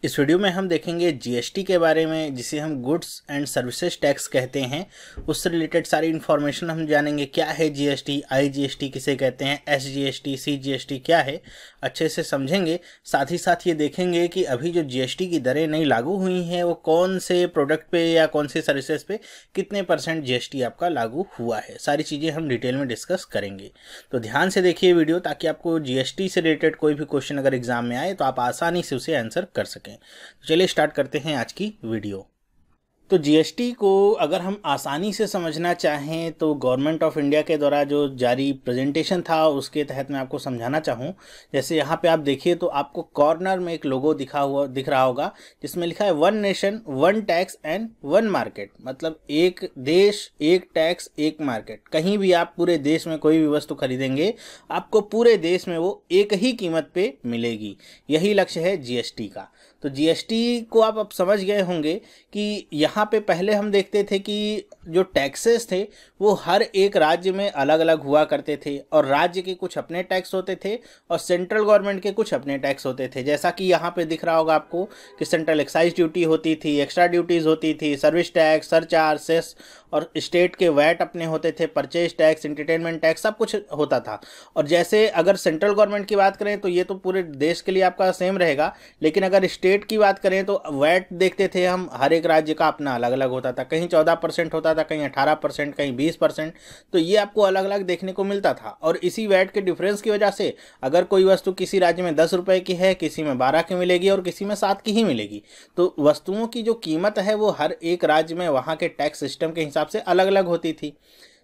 इस वीडियो में हम देखेंगे जीएसटी के बारे में, जिसे हम गुड्स एंड सर्विसेज टैक्स कहते हैं। उससे रिलेटेड सारी इन्फॉर्मेशन हम जानेंगे। क्या है जीएसटी, आईजीएसटी किसे कहते हैं, एसजीएसटी, सीजीएसटी क्या है, अच्छे से समझेंगे। साथ ही साथ ये देखेंगे कि अभी जो जीएसटी की दरें नई लागू हुई हैं वो कौन से प्रोडक्ट पे या कौन से सर्विसेज पे कितने % जीएसटी आपका लागू हुआ है। सारी चीज़ें हम डिटेल में डिस्कस करेंगे। तो ध्यान से देखिए वीडियो, ताकि आपको जीएसटी से रिलेटेड कोई भी क्वेश्चन अगर एग्जाम में आए तो आप आसानी से उसे आंसर कर सकें। चलिए स्टार्ट करते हैं आज की वीडियो। तो जीएसटी को अगर हम आसानी से समझना चाहें तो गवर्नमेंट ऑफ इंडिया के द्वारा जो जारी प्रेजेंटेशन था उसके तहत मैं आपको समझाना चाहूँ। जैसे यहाँ पे आप देखिए तो आपको कॉर्नर में एक लोगो दिख रहा होगा, जिसमें लिखा है one nation one tax and one market. मतलब एक देश एक टैक्स एक मार्केट। कहीं भी आप पूरे देश में कोई भी वस्तु खरीदेंगे आपको पूरे देश में वो एक ही कीमत पे मिलेगी। यही लक्ष्य है जीएसटी का। तो जीएसटी को आप अब समझ गए होंगे कि यहाँ पे पहले हम देखते थे कि जो टैक्सेस थे वो हर एक राज्य में अलग अलग हुआ करते थे, और राज्य के कुछ अपने टैक्स होते थे और सेंट्रल गवर्नमेंट के कुछ अपने टैक्स होते थे। जैसा कि यहाँ पे दिख रहा होगा आपको कि सेंट्रल एक्साइज ड्यूटी होती थी, एक्स्ट्रा ड्यूटीज़ होती थी, सर्विस टैक्स, सरचार्ज, सेस, और स्टेट के वैट अपने होते थे, परचेज टैक्स, एंटरटेनमेंट टैक्स, सब कुछ होता था। और जैसे अगर सेंट्रल गवर्नमेंट की बात करें तो ये तो पूरे देश के लिए आपका सेम रहेगा, लेकिन अगर स्टेट की बात करें तो वैट देखते थे हम, हर एक राज्य का अपना अलग अलग होता था। कहीं 14% होता था, कहीं 18%, कहीं 20%। तो ये आपको अलग अलग देखने को मिलता था। और इसी वैट के डिफरेंस की वजह से अगर कोई वस्तु किसी राज्य में 10 रुपए की है, किसी में 12 की मिलेगी और किसी में 7 की ही मिलेगी। तो वस्तुओं की जो कीमत है वो हर एक राज्य में वहाँ के टैक्स सिस्टम के हिसाब से अलग अलग होती थी।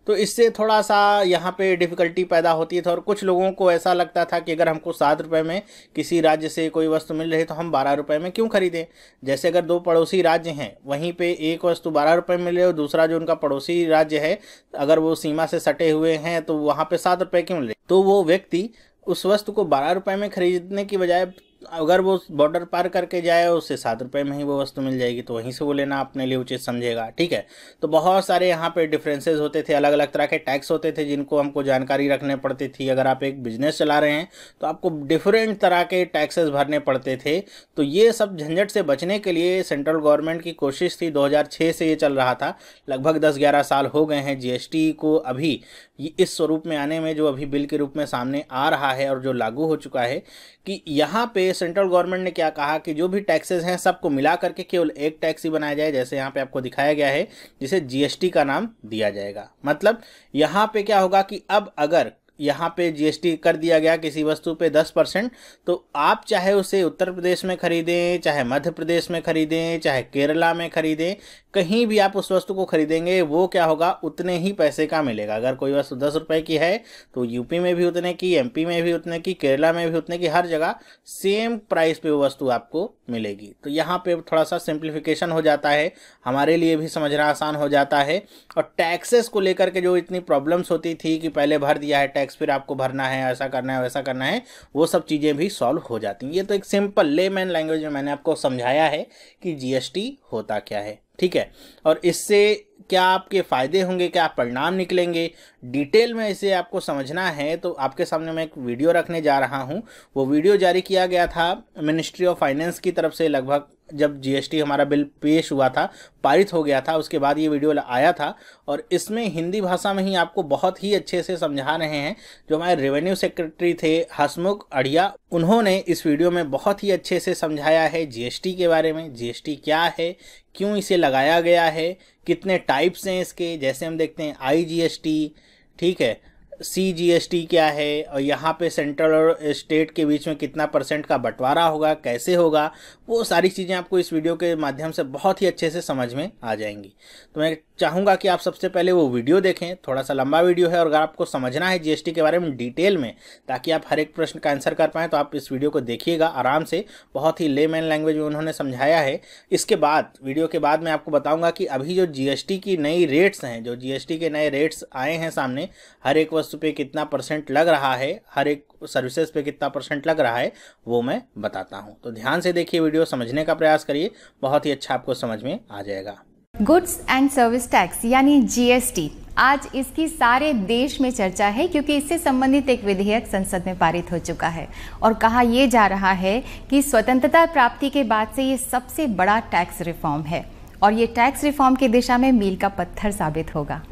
तो इससे थोड़ा सा यहाँ पे डिफ़िकल्टी पैदा होती थी, और कुछ लोगों को ऐसा लगता था कि अगर हमको 7 रुपये में किसी राज्य से कोई वस्तु मिल रही तो हम 12 रुपये में क्यों खरीदें। जैसे अगर दो पड़ोसी राज्य हैं, वहीं पे एक वस्तु 12 रुपये में मिल रही है और दूसरा जो उनका पड़ोसी राज्य है अगर वो सीमा से सटे हुए हैं तो वहाँ पर 7 रुपये क्यों मिल रही। तो वो व्यक्ति उस वस्तु को 12 रुपये में खरीदने की बजाय अगर वो बॉर्डर पार करके जाए उससे 7 रुपये में ही वो वस्तु मिल जाएगी, तो वहीं से वो लेना अपने लिए उचित समझेगा। ठीक है। तो बहुत सारे यहाँ पे डिफरेंसेस होते थे, अलग अलग तरह के टैक्स होते थे जिनको हमको जानकारी रखने पड़ती थी। अगर आप एक बिजनेस चला रहे हैं तो आपको डिफरेंट तरह के टैक्सेस भरने पड़ते थे। तो ये सब झंझट से बचने के लिए सेंट्रल गवर्नमेंट की कोशिश थी। 2006 से ये चल रहा था, लगभग 10-11 साल हो गए हैं जीएसटी को अभी इस स्वरूप में आने में, जो अभी बिल के रूप में सामने आ रहा है और जो लागू हो चुका है। कि यहाँ पे सेंट्रल गवर्नमेंट ने क्या कहा कि जो भी टैक्सेस हैं सबको मिला करके केवल एक टैक्स ही बनाया जाए, जैसे यहाँ पे आपको दिखाया गया है, जिसे जीएसटी का नाम दिया जाएगा। मतलब यहाँ पे क्या होगा कि अब अगर यहाँ पे जीएसटी कर दिया गया किसी वस्तु पे 10%, तो आप चाहे उसे उत्तर प्रदेश में खरीदें, चाहे मध्य प्रदेश में खरीदें, चाहे केरला में खरीदें, कहीं भी आप उस वस्तु को खरीदेंगे वो क्या होगा, उतने ही पैसे का मिलेगा। अगर कोई वस्तु 10 रुपये की है तो यूपी में भी उतने की, एमपी में भी उतने की, केरला में भी उतने की, हर जगह सेम प्राइस पे वो वस्तु आपको मिलेगी। तो यहाँ पे थोड़ा सा सिंप्लीफिकेशन हो जाता है, हमारे लिए भी समझना आसान हो जाता है। और टैक्सेस को लेकर के जो इतनी प्रॉब्लम्स होती थी कि पहले भर दिया है टैक्स, फिर आपको भरना है, ऐसा करना है, वैसा करना है, वो सब चीज़ें भी सॉल्व हो जाती हैं। ये तो एक सिंपल लेमैन लैंग्वेज में मैंने आपको समझाया है कि जीएसटी होता क्या है। ठीक है। और इससे क्या आपके फ़ायदे होंगे, क्या परिणाम निकलेंगे, डिटेल में इसे आपको समझना है तो आपके सामने मैं एक वीडियो रखने जा रहा हूं। वो वीडियो जारी किया गया था मिनिस्ट्री ऑफ फाइनेंस की तरफ से, लगभग जब जीएसटी हमारा बिल पेश हुआ था, पारित हो गया था, उसके बाद ये वीडियो आया था। और इसमें हिंदी भाषा में ही आपको बहुत ही अच्छे से समझा रहे हैं। जो हमारे रेवेन्यू सेक्रेटरी थे हसमुख अढ़िया, उन्होंने इस वीडियो में बहुत ही अच्छे से समझाया है जीएसटी के बारे में। जीएसटी क्या है, क्यों इसे लगाया गया है, कितने टाइप्स हैं इसके, जैसे हम देखते हैं आईजीएसटी, ठीक है, सीजीएसटी क्या है, और यहाँ पे सेंट्रल और स्टेट के बीच में कितना % का बंटवारा होगा, कैसे होगा, वो सारी चीज़ें आपको इस वीडियो के माध्यम से बहुत ही अच्छे से समझ में आ जाएंगी। तो मैं चाहूँगा कि आप सबसे पहले वो वीडियो देखें। थोड़ा सा लंबा वीडियो है, और अगर आपको समझना है जीएसटी के बारे में डिटेल में, ताकि आप हर एक प्रश्न का आंसर कर पाएँ, तो आप इस वीडियो को देखिएगा आराम से। बहुत ही लेमैन लैंग्वेज में उन्होंने समझाया है। इसके बाद वीडियो के बाद मैं आपको बताऊँगा कि अभी जो जीएसटी की नई रेट्स हैं, जो जीएसटी के नए रेट्स आए हैं सामने, हर एक वस्तु पे कितना % लग रहा है, हर एक सर्विसेज पे कितना % लग रहा है, वो मैं बताता हूँ। तो ध्यान से देखिए वीडियो, समझने का प्रयास करिए, बहुत ही अच्छा आपको समझ में आ जाएगा। गुड्स एंड सर्विस टैक्स यानी जीएसटी आज इसकी सारे देश में चर्चा है क्योंकि इससे संबंधित एक विधेयक संसद में पारित हो चुका है और कहा यह जा रहा है कि स्वतंत्रता प्राप्ति के बाद से ये सबसे बड़ा टैक्स रिफॉर्म है और ये टैक्स रिफॉर्म की दिशा में मील का पत्थर साबित होगा।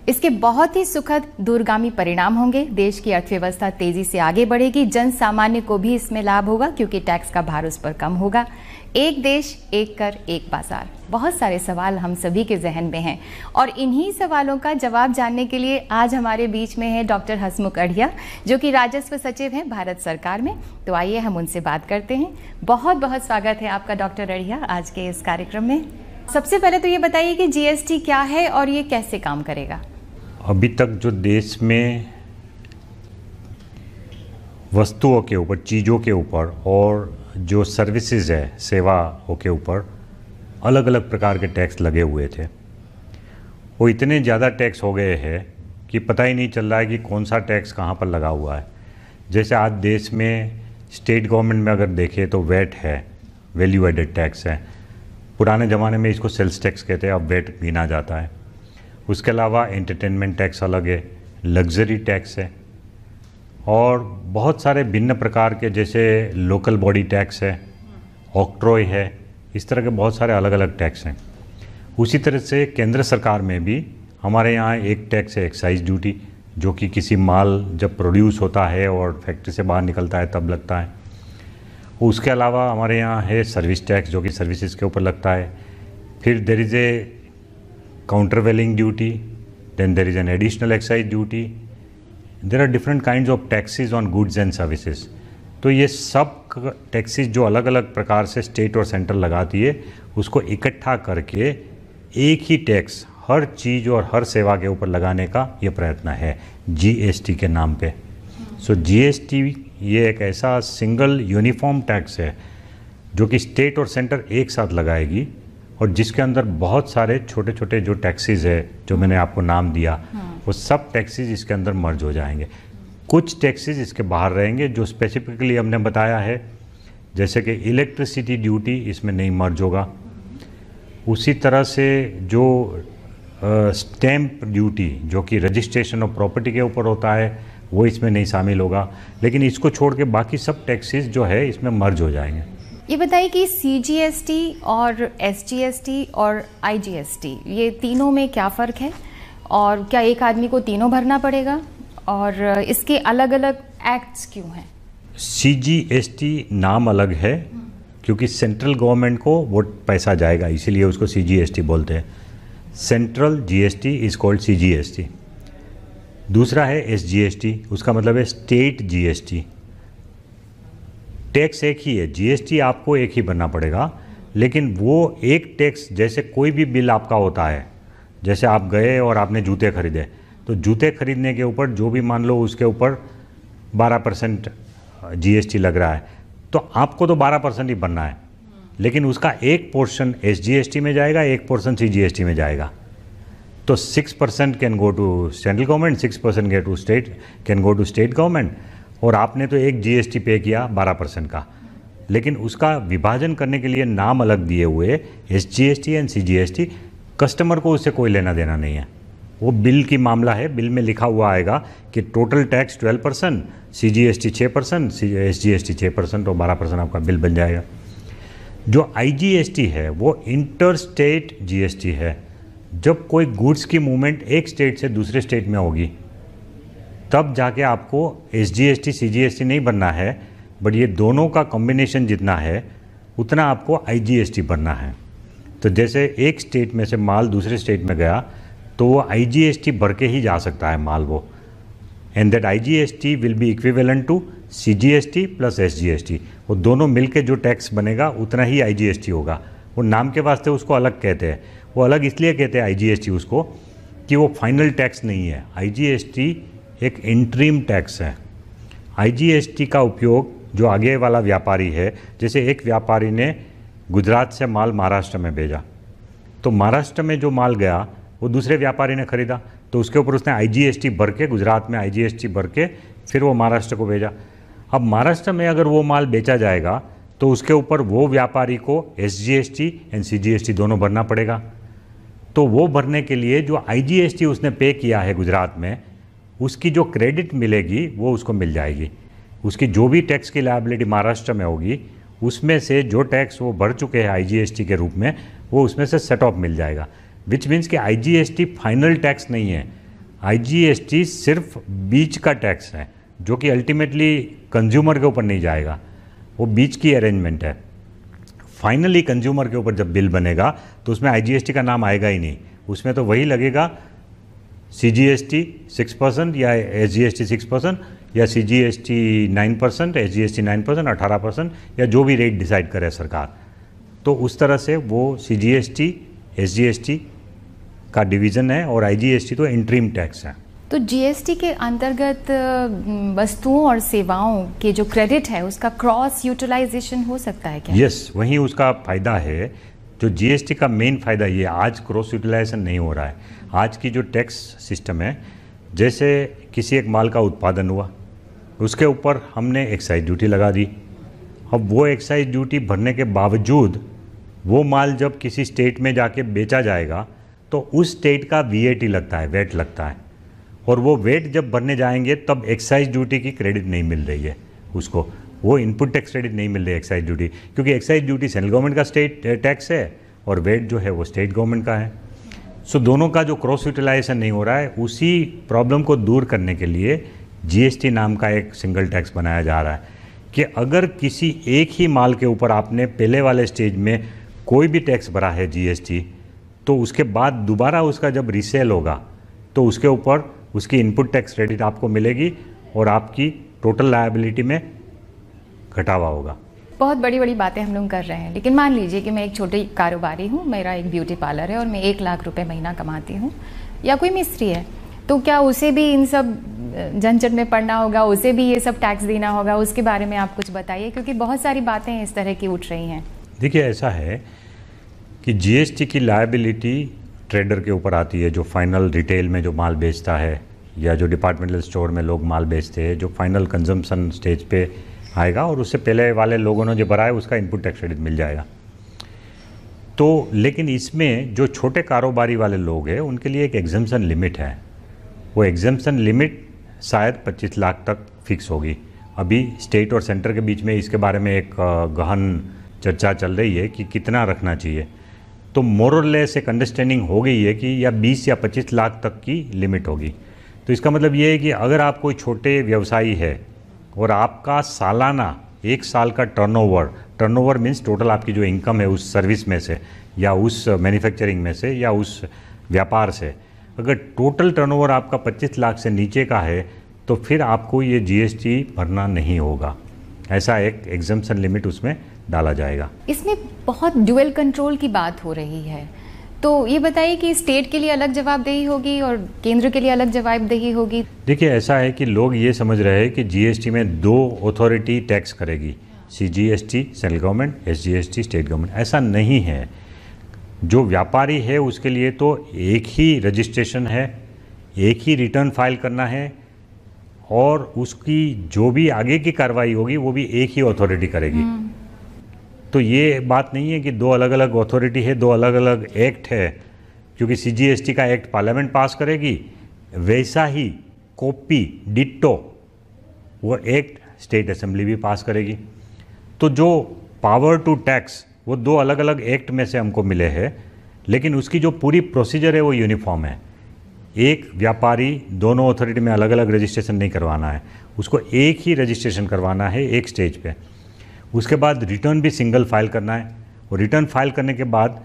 इसके बहुत ही सुखद दूरगामी परिणाम होंगे। देश की अर्थव्यवस्था तेजी से आगे बढ़ेगी, जन सामान्य को भी इसमें लाभ होगा क्योंकि टैक्स का भार उस पर कम होगा। एक देश, एक कर, एक बाजार। बहुत सारे सवाल हम सभी के जहन में हैं और इन्हीं सवालों का जवाब जानने के लिए आज हमारे बीच में है डॉक्टर हसमुख अढ़िया, जो कि राजस्व सचिव हैं भारत सरकार में। तो आइए हम उनसे बात करते हैं। बहुत बहुत स्वागत है आपका डॉक्टर अढ़िया आज के इस कार्यक्रम में। सबसे पहले तो ये बताइए कि जीएसटी क्या है और ये कैसे काम करेगा। अभी तक जो देश में वस्तुओं के ऊपर, चीज़ों के ऊपर और जो सर्विसेज है, सेवाओं के ऊपर अलग अलग प्रकार के टैक्स लगे हुए थे, वो इतने ज़्यादा टैक्स हो गए हैं कि पता ही नहीं चल रहा है कि कौन सा टैक्स कहाँ पर लगा हुआ है। जैसे आज देश में स्टेट गवर्नमेंट में अगर देखें तो वैट है, वैल्यू एडेड टैक्स है। पुराने ज़माने में इसको सेल्स टैक्स कहते हैं, अब वैट गिना जाता है। उसके अलावा एंटरटेनमेंट टैक्स अलग है, लग्जरी टैक्स है और बहुत सारे भिन्न प्रकार के जैसे लोकल बॉडी टैक्स है, ऑक्ट्रॉय है, इस तरह के बहुत सारे अलग अलग टैक्स हैं। उसी तरह से केंद्र सरकार में भी हमारे यहाँ एक टैक्स है एक्साइज ड्यूटी, जो कि किसी माल जब प्रोड्यूस होता है और फैक्ट्री से बाहर निकलता है तब लगता है। उसके अलावा हमारे यहाँ है सर्विस टैक्स, जो कि सर्विसेज के ऊपर लगता है। फिर there is a countervailing duty, then there is an additional excise duty. There are different kinds of taxes on goods and services. तो ये सब टैक्सेस जो अलग अलग प्रकार से स्टेट और सेंटर लगाती है, उसको इकट्ठा करके एक ही टैक्स हर चीज़ और हर सेवा के ऊपर लगाने का ये प्रयत्न है जीएसटी के नाम पे। सो जीएसटी ये एक ऐसा सिंगल यूनिफॉर्म टैक्स है जो कि स्टेट और सेंटर एक साथ लगाएगी और जिसके अंदर बहुत सारे छोटे छोटे जो टैक्सेस है जो मैंने आपको नाम दिया, वो सब टैक्सेस इसके अंदर मर्ज हो जाएंगे। कुछ टैक्सेस इसके बाहर रहेंगे जो स्पेसिफिकली हमने बताया है, जैसे कि इलेक्ट्रिसिटी ड्यूटी इसमें नहीं मर्ज होगा। उसी तरह से जो स्टैम्प ड्यूटी जो कि रजिस्ट्रेशन ऑफ प्रॉपर्टी के ऊपर होता है, वो इसमें नहीं शामिल होगा। लेकिन इसको छोड़ के बाकी सब टैक्सेस जो है इसमें मर्ज हो जाएंगे। ये बताइए कि सीजीएसटी और एसजीएसटी और आईजीएसटी ये तीनों में क्या फ़र्क है और क्या एक आदमी को तीनों भरना पड़ेगा और इसके अलग अलग एक्ट्स क्यों हैं? सीजीएसटी नाम अलग है क्योंकि सेंट्रल गवर्नमेंट को वो पैसा जाएगा, इसीलिए उसको सीजीएसटी बोलते हैं। Central GST is called CGST. दूसरा है एसजीएसटी, उसका मतलब है स्टेट जीएसटी। टैक्स एक ही है, जीएसटी आपको एक ही भरना पड़ेगा, लेकिन वो एक टैक्स जैसे कोई भी बिल आपका होता है, जैसे आप गए और आपने जूते खरीदे, तो जूते खरीदने के ऊपर जो भी मान लो उसके ऊपर 12% जीएसटी लग रहा है, तो आपको तो 12% ही भरना है, लेकिन उसका एक पोर्शन एसजीएसटी में जाएगा, एक पोर्शन सीजीएसटी में जाएगा। तो 6% can go to central government, 6% can go to state government, और आपने तो एक जीएसटी पे किया 12% का, लेकिन उसका विभाजन करने के लिए नाम अलग दिए हुए एसजीएसटी एंड सीजीएसटी। कस्टमर को उससे कोई लेना देना नहीं है, वो बिल की मामला है। बिल में लिखा हुआ आएगा कि टोटल टैक्स 12%, सीजीएसटी 6%, एसजीएसटी 6% और 12% आपका बिल बन जाएगा। जो आईजीएसटी है वो इंटर स्टेट जीएसटी है। जब कोई गुड्स की मूवमेंट एक स्टेट से दूसरे स्टेट में होगी तब जाके आपको एसजीएसटी सीजीएसटी नहीं भरना है, बट ये दोनों का कॉम्बिनेशन जितना है उतना आपको आईजीएसटी भरना है। तो जैसे एक स्टेट में से माल दूसरे स्टेट में गया तो वो आईजीएसटी भर के ही जा सकता है माल वो, and that IGST will be equivalent to CGST plus SGST. वो दोनों मिलके जो टैक्स बनेगा उतना ही आईजीएसटी होगा। वो नाम के वास्ते उसको अलग कहते हैं, वो अलग इसलिए कहते हैं आईजीएसटी उसको कि वो फाइनल टैक्स नहीं है। आईजीएसटी एक इंटरिम टैक्स है। आईजीएसटी का उपयोग जो आगे वाला व्यापारी है, जैसे एक व्यापारी ने गुजरात से माल महाराष्ट्र में भेजा, तो महाराष्ट्र में जो माल गया वो दूसरे व्यापारी ने खरीदा, तो उसके ऊपर उसने आईजीएसटी भर के, गुजरात में आईजीएसटी भर के फिर वो महाराष्ट्र को भेजा। अब महाराष्ट्र में अगर वो माल बेचा जाएगा तो उसके ऊपर वो व्यापारी को एसजीएसटी एंड सीजीएसटी दोनों भरना पड़ेगा। तो वो भरने के लिए जो IGST उसने पे किया है गुजरात में, उसकी जो क्रेडिट मिलेगी वो उसको मिल जाएगी। उसकी जो भी टैक्स की लायबिलिटी महाराष्ट्र में होगी, उसमें से जो टैक्स वो भर चुके हैं IGST के रूप में, वो उसमें से सेट ऑफ मिल जाएगा। विच मीन्स कि IGST फाइनल टैक्स नहीं है, IGST सिर्फ बीच का टैक्स है, जो कि अल्टीमेटली कंज्यूमर के ऊपर नहीं जाएगा, वो बीच की अरेंजमेंट है। फाइनली कंज्यूमर के ऊपर जब बिल बनेगा तो उसमें IGST का नाम आएगा ही नहीं, उसमें तो वही लगेगा CGST 6% या SGST 6% या CGST 9%, SGST 9%, 18% या जो भी रेट डिसाइड करे सरकार। तो उस तरह से वो CGST SGST का डिवीज़न है और IGST तो इंटरिम टैक्स है। तो GST के अंतर्गत वस्तुओं और सेवाओं के जो क्रेडिट है उसका क्रॉस यूटिलाइजेशन हो सकता है क्या? यस, वहीं उसका फ़ायदा है। जो GST का मेन फ़ायदा ये, आज क्रॉस यूटिलाइजेशन नहीं हो रहा है। आज की जो टैक्स सिस्टम है, जैसे किसी एक माल का उत्पादन हुआ, उसके ऊपर हमने एक्साइज ड्यूटी लगा दी। अब वो एक्साइज ड्यूटी भरने के बावजूद वो माल जब किसी स्टेट में जाके बेचा जाएगा तो उस स्टेट का VAT लगता है, वेट लगता है, और वो वेट जब भरने जाएंगे तब एक्साइज ड्यूटी की क्रेडिट नहीं मिल रही है उसको, वो इनपुट टैक्स क्रेडिट नहीं मिल रही है एक्साइज ड्यूटी, क्योंकि एक्साइज ड्यूटी सेंट्रल गवर्नमेंट का स्टेट टैक्स है और वेट जो है वो स्टेट गवर्नमेंट का है। सो दोनों का जो क्रॉस यूटिलाइजेशन नहीं हो रहा है, उसी प्रॉब्लम को दूर करने के लिए GST नाम का एक सिंगल टैक्स बनाया जा रहा है कि अगर किसी एक ही माल के ऊपर आपने पहले वाले स्टेज में कोई भी टैक्स भरा है GST, तो उसके बाद दोबारा उसका जब रीसेल होगा तो उसके ऊपर उसकी इनपुट टैक्स क्रेडिट आपको मिलेगी और आपकी टोटल लायबिलिटी में घटावा होगा। बहुत बड़ी बड़ी बातें हम लोग कर रहे हैं, लेकिन मान लीजिए कि मैं एक छोटी कारोबारी हूँ, मेरा एक ब्यूटी पार्लर है और मैं 1 लाख रुपए महीना कमाती हूँ, या कोई मिस्त्री है, तो क्या उसे भी इन सब झंझट में पड़ना होगा, उसे भी ये सब टैक्स देना होगा? उसके बारे में आप कुछ बताइए, क्योंकि बहुत सारी बातें इस तरह की उठ रही हैं। देखिए, ऐसा है कि GST की लायबिलिटी ट्रेडर के ऊपर आती है, जो फाइनल रिटेल में जो माल बेचता है या जो डिपार्टमेंटल स्टोर में लोग माल बेचते हैं, जो फाइनल कंजम्पशन स्टेज पे आएगा और उससे पहले वाले लोगों ने जो भरा है उसका इनपुट टैक्स क्रेडिट मिल जाएगा। तो लेकिन इसमें जो छोटे कारोबारी वाले लोग हैं उनके लिए एक एग्जम्पशन लिमिट है। वो एग्जम्पशन लिमिट शायद 25 लाख तक फिक्स होगी। अभी स्टेट और सेंटर के बीच में इसके बारे में एक गहन चर्चा चल रही है कि कितना रखना चाहिए। तो मोरलेस एक अंडरस्टैंडिंग हो गई है कि या 20 या 25 लाख तक की लिमिट होगी। तो इसका मतलब ये है कि अगर आप कोई छोटे व्यवसायी है और आपका सालाना 1 साल का टर्नओवर मीन्स टोटल आपकी जो इनकम है उस सर्विस में से या उस मैन्युफैक्चरिंग में से या उस व्यापार से, अगर टोटल टर्नओवर आपका 25 लाख से नीचे का है तो फिर आपको ये GST भरना नहीं होगा। ऐसा एक एग्जम्पशन लिमिट उसमें डाला जाएगा। इसमें बहुत ड्यूअल कंट्रोल की बात हो रही है, तो ये बताइए कि स्टेट के लिए अलग जवाबदेही होगी और केंद्र के लिए अलग जवाबदेही होगी? देखिए, ऐसा है कि लोग ये समझ रहे हैं कि GST में 2 अथॉरिटी टैक्स करेगी, CGST central government, SGST state government. ऐसा नहीं है। जो व्यापारी है उसके लिए तो एक ही रजिस्ट्रेशन है, एक ही रिटर्न फाइल करना है और उसकी जो भी आगे की कार्रवाई होगी वो भी एक ही अथॉरिटी करेगी। तो ये बात नहीं है कि 2 अलग अलग अथॉरिटी है, 2 अलग अलग एक्ट है, क्योंकि CGST का एक्ट पार्लियामेंट पास करेगी, वैसा ही कॉपी डिट्टो वो एक्ट स्टेट असेंबली भी पास करेगी। तो जो पावर टू टैक्स वो 2 अलग अलग एक्ट में से हमको मिले हैं, लेकिन उसकी जो पूरी प्रोसीजर है वो यूनिफॉर्म है। एक व्यापारी दोनों अथॉरिटी में अलग अलग रजिस्ट्रेशन नहीं करवाना है, उसको एक ही रजिस्ट्रेशन करवाना है एक स्टेज पे। उसके बाद रिटर्न भी सिंगल फाइल करना है और रिटर्न फाइल करने के बाद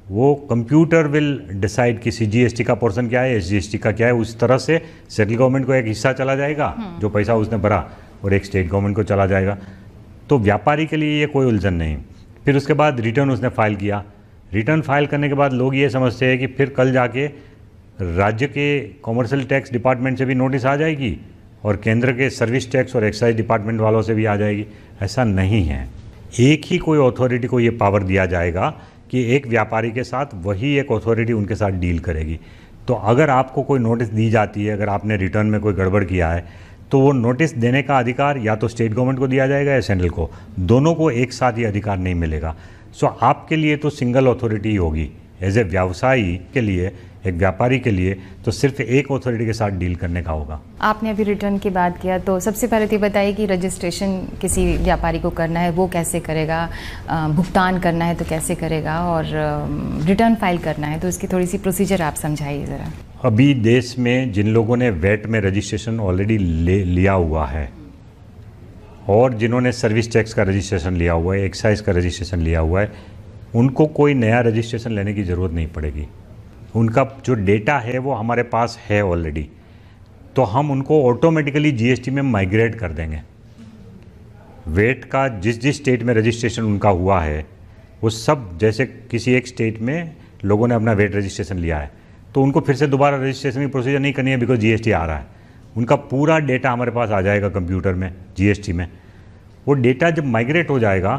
वो कंप्यूटर विल डिसाइड कि CGST का पोर्शन क्या है, SGST का क्या है। उस तरह से सेंट्रल गवर्नमेंट को एक हिस्सा चला जाएगा जो पैसा उसने भरा और एक स्टेट गवर्नमेंट को चला जाएगा। तो व्यापारी के लिए ये कोई उलझन नहीं। फिर उसके बाद रिटर्न उसने फाइल किया, रिटर्न फाइल करने के बाद लोग ये समझते हैं कि फिर कल जाके राज्य के कॉमर्शियल टैक्स डिपार्टमेंट से भी नोटिस आ जाएगी और केंद्र के सर्विस टैक्स और एक्साइज डिपार्टमेंट वालों से भी आ जाएगी। ऐसा नहीं है। एक ही कोई अथॉरिटी को ये पावर दिया जाएगा कि एक व्यापारी के साथ वही एक अथॉरिटी उनके साथ डील करेगी। तो अगर आपको कोई नोटिस दी जाती है, अगर आपने रिटर्न में कोई गड़बड़ किया है, तो वो नोटिस देने का अधिकार या तो स्टेट गवर्नमेंट को दिया जाएगा या सेंट्रल को, दोनों को एक साथ ये अधिकार नहीं मिलेगा। सो आपके लिए तो सिंगल अथॉरिटी होगी एज ए व्यवसायी के लिए, एक व्यापारी के लिए, तो सिर्फ एक अथॉरिटी के साथ डील करने का होगा। आपने अभी रिटर्न की बात किया, तो सबसे पहले तो बताइए कि रजिस्ट्रेशन किसी व्यापारी को करना है वो कैसे करेगा, भुगतान करना है तो कैसे करेगा, और रिटर्न फाइल करना है तो इसकी थोड़ी सी प्रोसीजर आप समझाइए ज़रा। अभी देश में जिन लोगों ने वैट में रजिस्ट्रेशन ऑलरेडी लिया हुआ है और जिन्होंने सर्विस टैक्स का रजिस्ट्रेशन लिया हुआ है, एक्साइज का रजिस्ट्रेशन लिया हुआ है, उनको कोई नया रजिस्ट्रेशन लेने की ज़रूरत नहीं पड़ेगी। उनका जो डेटा है वो हमारे पास है ऑलरेडी, तो हम उनको ऑटोमेटिकली जीएसटी में माइग्रेट कर देंगे। वेट का जिस जिस स्टेट में रजिस्ट्रेशन उनका हुआ है वो सब, जैसे किसी एक स्टेट में लोगों ने अपना वेट रजिस्ट्रेशन लिया है तो उनको फिर से दोबारा रजिस्ट्रेशन की प्रोसीजर नहीं करनी है, बिकॉज जीएसटी आ रहा है। उनका पूरा डेटा हमारे पास आ जाएगा कंप्यूटर में, जीएसटी में। वो डेटा जब माइग्रेट हो जाएगा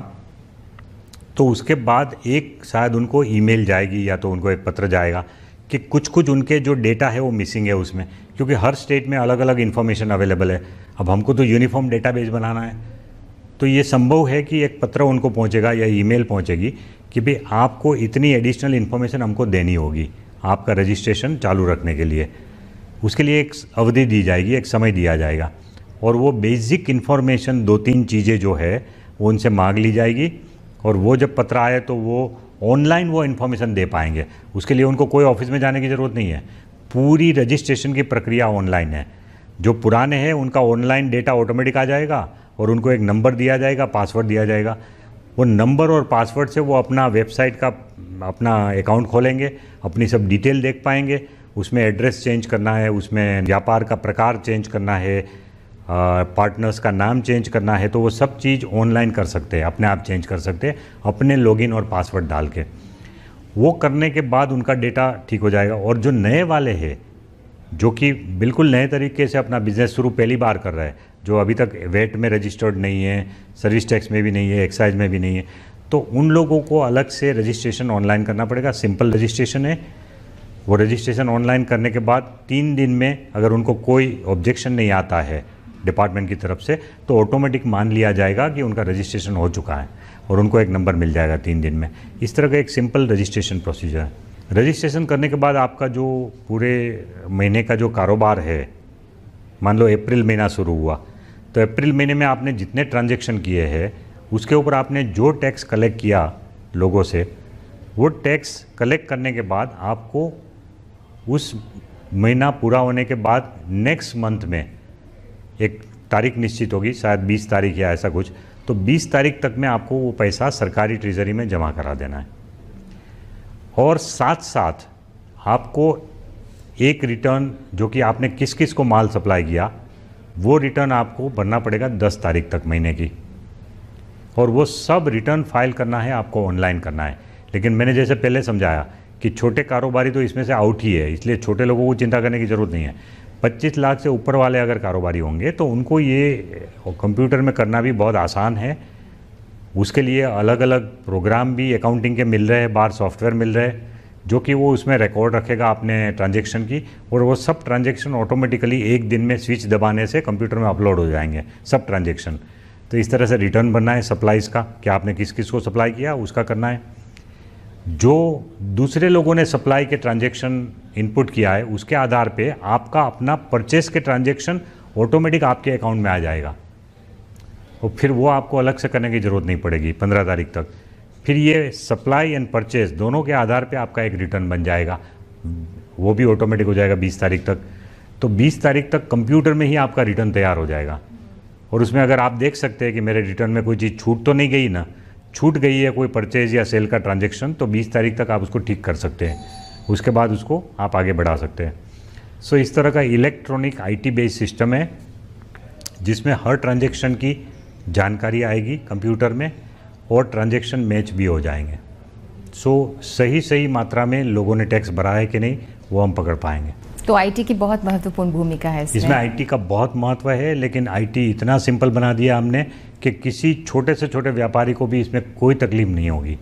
तो उसके बाद एक शायद उनको ईमेल जाएगी या तो उनको एक पत्र जाएगा कि कुछ कुछ उनके जो डेटा है वो मिसिंग है उसमें, क्योंकि हर स्टेट में अलग अलग इन्फॉर्मेशन अवेलेबल है। अब हमको तो यूनिफॉर्म डेटाबेस बनाना है, तो ये संभव है कि एक पत्र उनको पहुंचेगा या ईमेल पहुंचेगी कि भाई आपको इतनी एडिशनल इन्फॉर्मेशन हमको देनी होगी आपका रजिस्ट्रेशन चालू रखने के लिए। उसके लिए एक अवधि दी जाएगी, एक समय दिया जाएगा, और वो बेसिक इन्फॉर्मेशन 2-3 चीज़ें जो है वो उनसे मांग ली जाएगी, और वो जब पत्र आए तो वो ऑनलाइन वो इन्फॉर्मेशन दे पाएंगे। उसके लिए उनको कोई ऑफिस में जाने की ज़रूरत नहीं है, पूरी रजिस्ट्रेशन की प्रक्रिया ऑनलाइन है। जो पुराने हैं उनका ऑनलाइन डेटा ऑटोमेटिक आ जाएगा और उनको एक नंबर दिया जाएगा, पासवर्ड दिया जाएगा। वो नंबर और पासवर्ड से वो अपना वेबसाइट का अपना अकाउंट खोलेंगे, अपनी सब डिटेल देख पाएंगे। उसमें एड्रेस चेंज करना है, उसमें व्यापार का प्रकार चेंज करना है, पार्टनर्स का नाम चेंज करना है, तो वो सब चीज़ ऑनलाइन कर सकते हैं, अपने आप चेंज कर सकते हैं अपने लॉगिन और पासवर्ड डाल के। वो करने के बाद उनका डेटा ठीक हो जाएगा। और जो नए वाले हैं जो कि बिल्कुल नए तरीके से अपना बिजनेस शुरू पहली बार कर रहा है, जो अभी तक वेट में रजिस्टर्ड नहीं है, सर्विस टैक्स में भी नहीं है, एक्साइज में भी नहीं है, तो उन लोगों को अलग से रजिस्ट्रेशन ऑनलाइन करना पड़ेगा। सिंपल रजिस्ट्रेशन है। वो रजिस्ट्रेशन ऑनलाइन करने के बाद 3 दिन में अगर उनको कोई ऑब्जेक्शन नहीं आता है डिपार्टमेंट की तरफ से, तो ऑटोमेटिक मान लिया जाएगा कि उनका रजिस्ट्रेशन हो चुका है और उनको एक नंबर मिल जाएगा 3 दिन में। इस तरह का एक सिंपल रजिस्ट्रेशन प्रोसीजर है। रजिस्ट्रेशन करने के बाद आपका जो पूरे महीने का जो कारोबार है, मान लो अप्रैल महीना शुरू हुआ, तो अप्रैल महीने में आपने जितने ट्रांजैक्शन किए हैं उसके ऊपर आपने जो टैक्स कलेक्ट किया लोगों से, वो टैक्स कलेक्ट करने के बाद आपको उस महीना पूरा होने के बाद नेक्स्ट मंथ में एक तारीख निश्चित होगी, शायद 20 तारीख या ऐसा कुछ, तो 20 तारीख तक में आपको वो पैसा सरकारी ट्रेजरी में जमा करा देना है। और साथ साथ आपको एक रिटर्न जो कि आपने किस किस को माल सप्लाई किया, वो रिटर्न आपको भरना पड़ेगा 10 तारीख तक महीने की, और वो सब रिटर्न फाइल करना है, आपको ऑनलाइन करना है। लेकिन मैंने जैसे पहले समझाया कि छोटे कारोबारी तो इसमें से आउट ही है, इसलिए छोटे लोगों को चिंता करने की ज़रूरत नहीं है। 25 लाख से ऊपर वाले अगर कारोबारी होंगे तो उनको ये कंप्यूटर में करना भी बहुत आसान है। उसके लिए अलग अलग प्रोग्राम भी अकाउंटिंग के मिल रहे हैं, बाहर सॉफ्टवेयर मिल रहे हैं जो कि वो उसमें रिकॉर्ड रखेगा अपने ट्रांजैक्शन की, और वो सब ट्रांजैक्शन ऑटोमेटिकली एक दिन में स्विच दबाने से कंप्यूटर में अपलोड हो जाएंगे सब ट्रांजैक्शन। तो इस तरह से रिटर्न बनना है सप्लाईज़ का, कि आपने किस किस को सप्लाई किया उसका करना है। जो दूसरे लोगों ने सप्लाई के ट्रांजैक्शन इनपुट किया है उसके आधार पे आपका अपना परचेस के ट्रांजैक्शन ऑटोमेटिक आपके अकाउंट में आ जाएगा, और फिर वो आपको अलग से करने की ज़रूरत नहीं पड़ेगी 15 तारीख तक। फिर ये सप्लाई एंड परचेस दोनों के आधार पे आपका एक रिटर्न बन जाएगा, वो भी ऑटोमेटिक हो जाएगा 20 तारीख तक। तो 20 तारीख तक कंप्यूटर में ही आपका रिटर्न तैयार हो जाएगा, और उसमें अगर आप देख सकते हैं कि मेरे रिटर्न में कोई चीज़ छूट तो नहीं गई ना, छूट गई है कोई परचेज या सेल का ट्रांजैक्शन, तो 20 तारीख तक आप उसको ठीक कर सकते हैं, उसके बाद उसको आप आगे बढ़ा सकते हैं। सो इस तरह का इलेक्ट्रॉनिक IT बेस्ड सिस्टम है जिसमें हर ट्रांजैक्शन की जानकारी आएगी कंप्यूटर में, और ट्रांजैक्शन मैच भी हो जाएंगे। सो सही मात्रा में लोगों ने टैक्स भरा है कि नहीं वो हम पकड़ पाएंगे। तो IT की बहुत महत्वपूर्ण भूमिका है इसमें IT का बहुत महत्व है, लेकिन IT इतना सिंपल बना दिया हमने कि किसी छोटे से छोटे व्यापारी को भी इसमें कोई तकलीफ नहीं होगी।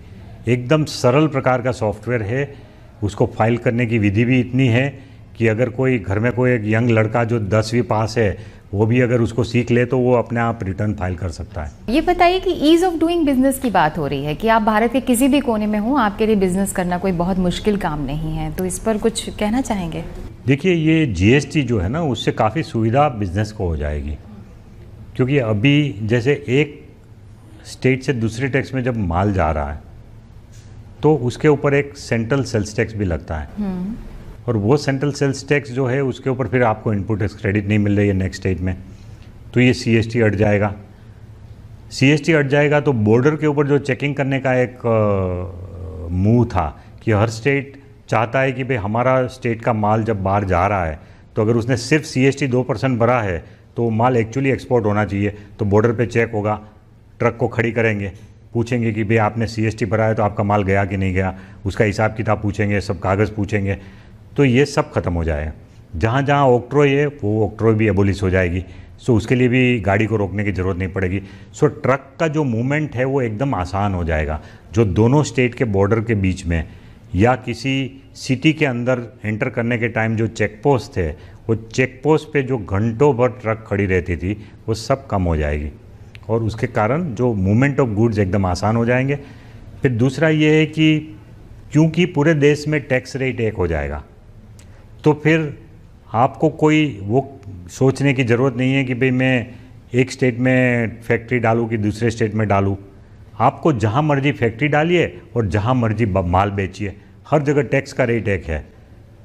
एकदम सरल प्रकार का सॉफ्टवेयर है। उसको फाइल करने की विधि भी इतनी है कि अगर कोई घर में कोई एक यंग लड़का जो 10वीं पास है वो भी अगर उसको सीख ले तो वो अपने आप रिटर्न फाइल कर सकता है। ये बताइए कि ईज़ ऑफ डूइंग बिजनेस की बात हो रही है कि आप भारत के किसी भी कोने में हो, आपके लिए बिजनेस करना कोई बहुत मुश्किल काम नहीं है, तो इस पर कुछ कहना चाहेंगे? देखिए, ये जीएसटी जो है ना, उससे काफ़ी सुविधा बिजनेस को हो जाएगी, क्योंकि अभी जैसे एक स्टेट से दूसरे टैक्स में जब माल जा रहा है तो उसके ऊपर एक सेंट्रल सेल्स टैक्स भी लगता है, और वो सेंट्रल सेल्स टैक्स जो है उसके ऊपर फिर आपको इनपुट टैक्स क्रेडिट नहीं मिल रही है नेक्स्ट स्टेट में, तो ये सीएसटी हट जाएगा। सीएसटी हट जाएगा तो बॉर्डर के ऊपर जो चेकिंग करने का एक मूव था कि हर स्टेट चाहता है कि भाई हमारा स्टेट का माल जब बाहर जा रहा है तो अगर उसने सिर्फ सीएसटी 2% भरा है तो माल एक्चुअली एक्सपोर्ट होना चाहिए, तो बॉर्डर पे चेक होगा, ट्रक को खड़ी करेंगे, पूछेंगे कि भाई आपने सीएसटी भरा है तो आपका माल गया कि नहीं गया, उसका हिसाब किताब पूछेंगे, सब कागज़ पूछेंगे, तो ये सब खत्म हो जाएगा। जहाँ जहाँ ऑक्ट्रॉय है वो ऑक्ट्रॉय भी एबोलिश हो जाएगी, सो उसके लिए भी गाड़ी को रोकने की ज़रूरत नहीं पड़ेगी। सो ट्रक का जो मूवमेंट है वो एकदम आसान हो जाएगा, जो दोनों स्टेट के बॉर्डर के बीच में या किसी सिटी के अंदर एंटर करने के टाइम जो चेक पोस्ट थे, वो चेक पोस्ट पे जो घंटों भर ट्रक खड़ी रहती थी वो सब कम हो जाएगी, और उसके कारण जो मूवमेंट ऑफ गुड्स एकदम आसान हो जाएंगे। फिर दूसरा ये है कि क्योंकि पूरे देश में टैक्स रेट एक हो जाएगा, तो फिर आपको कोई वो सोचने की ज़रूरत नहीं है कि भाई मैं एक स्टेट में फैक्ट्री डालूँ कि दूसरे स्टेट में डालूँ। आपको जहाँ मर्जी फैक्ट्री डालिए और जहाँ मर्जी माल बेचिए, हर जगह टैक्स का रेट एक है।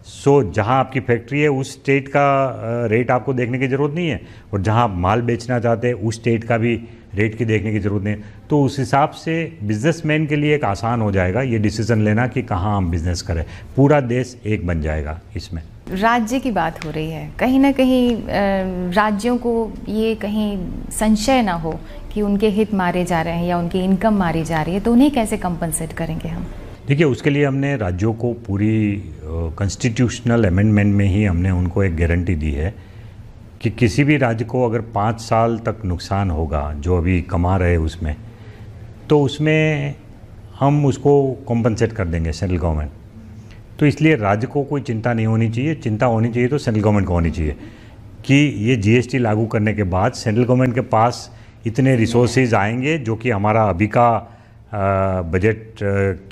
सो जहाँ आपकी फैक्ट्री है उस स्टेट का रेट आपको देखने की ज़रूरत नहीं है, और जहाँ आप माल बेचना चाहते हैं उस स्टेट का भी रेट की देखने की ज़रूरत नहीं है। तो उस हिसाब से बिजनेसमैन के लिए एक आसान हो जाएगा ये डिसीज़न लेना कि कहाँ हम बिज़नेस करें, पूरा देश एक बन जाएगा। इसमें राज्य की बात हो रही है, कहीं ना कहीं राज्यों को ये कहीं संशय ना हो कि उनके हित मारे जा रहे हैं या उनकी इनकम मारी जा रही है, तो उन्हें कैसे कंपनसेट करेंगे हम? देखिए, उसके लिए हमने राज्यों को पूरी कॉन्स्टिट्यूशनल अमेंडमेंट में ही हमने उनको एक गारंटी दी है कि किसी भी राज्य को अगर 5 साल तक नुकसान होगा जो अभी कमा रहे उसमें, तो उसमें हम उसको कॉम्पनसेट कर देंगे सेंट्रल गवर्नमेंट। तो इसलिए राज्य को कोई चिंता नहीं होनी चाहिए, चिंता होनी चाहिए तो सेंट्रल गवर्नमेंट को होनी चाहिए कि ये जीएसटी लागू करने के बाद सेंट्रल गवर्नमेंट के पास इतने रिसोर्सेज आएंगे जो कि हमारा अभी का बजट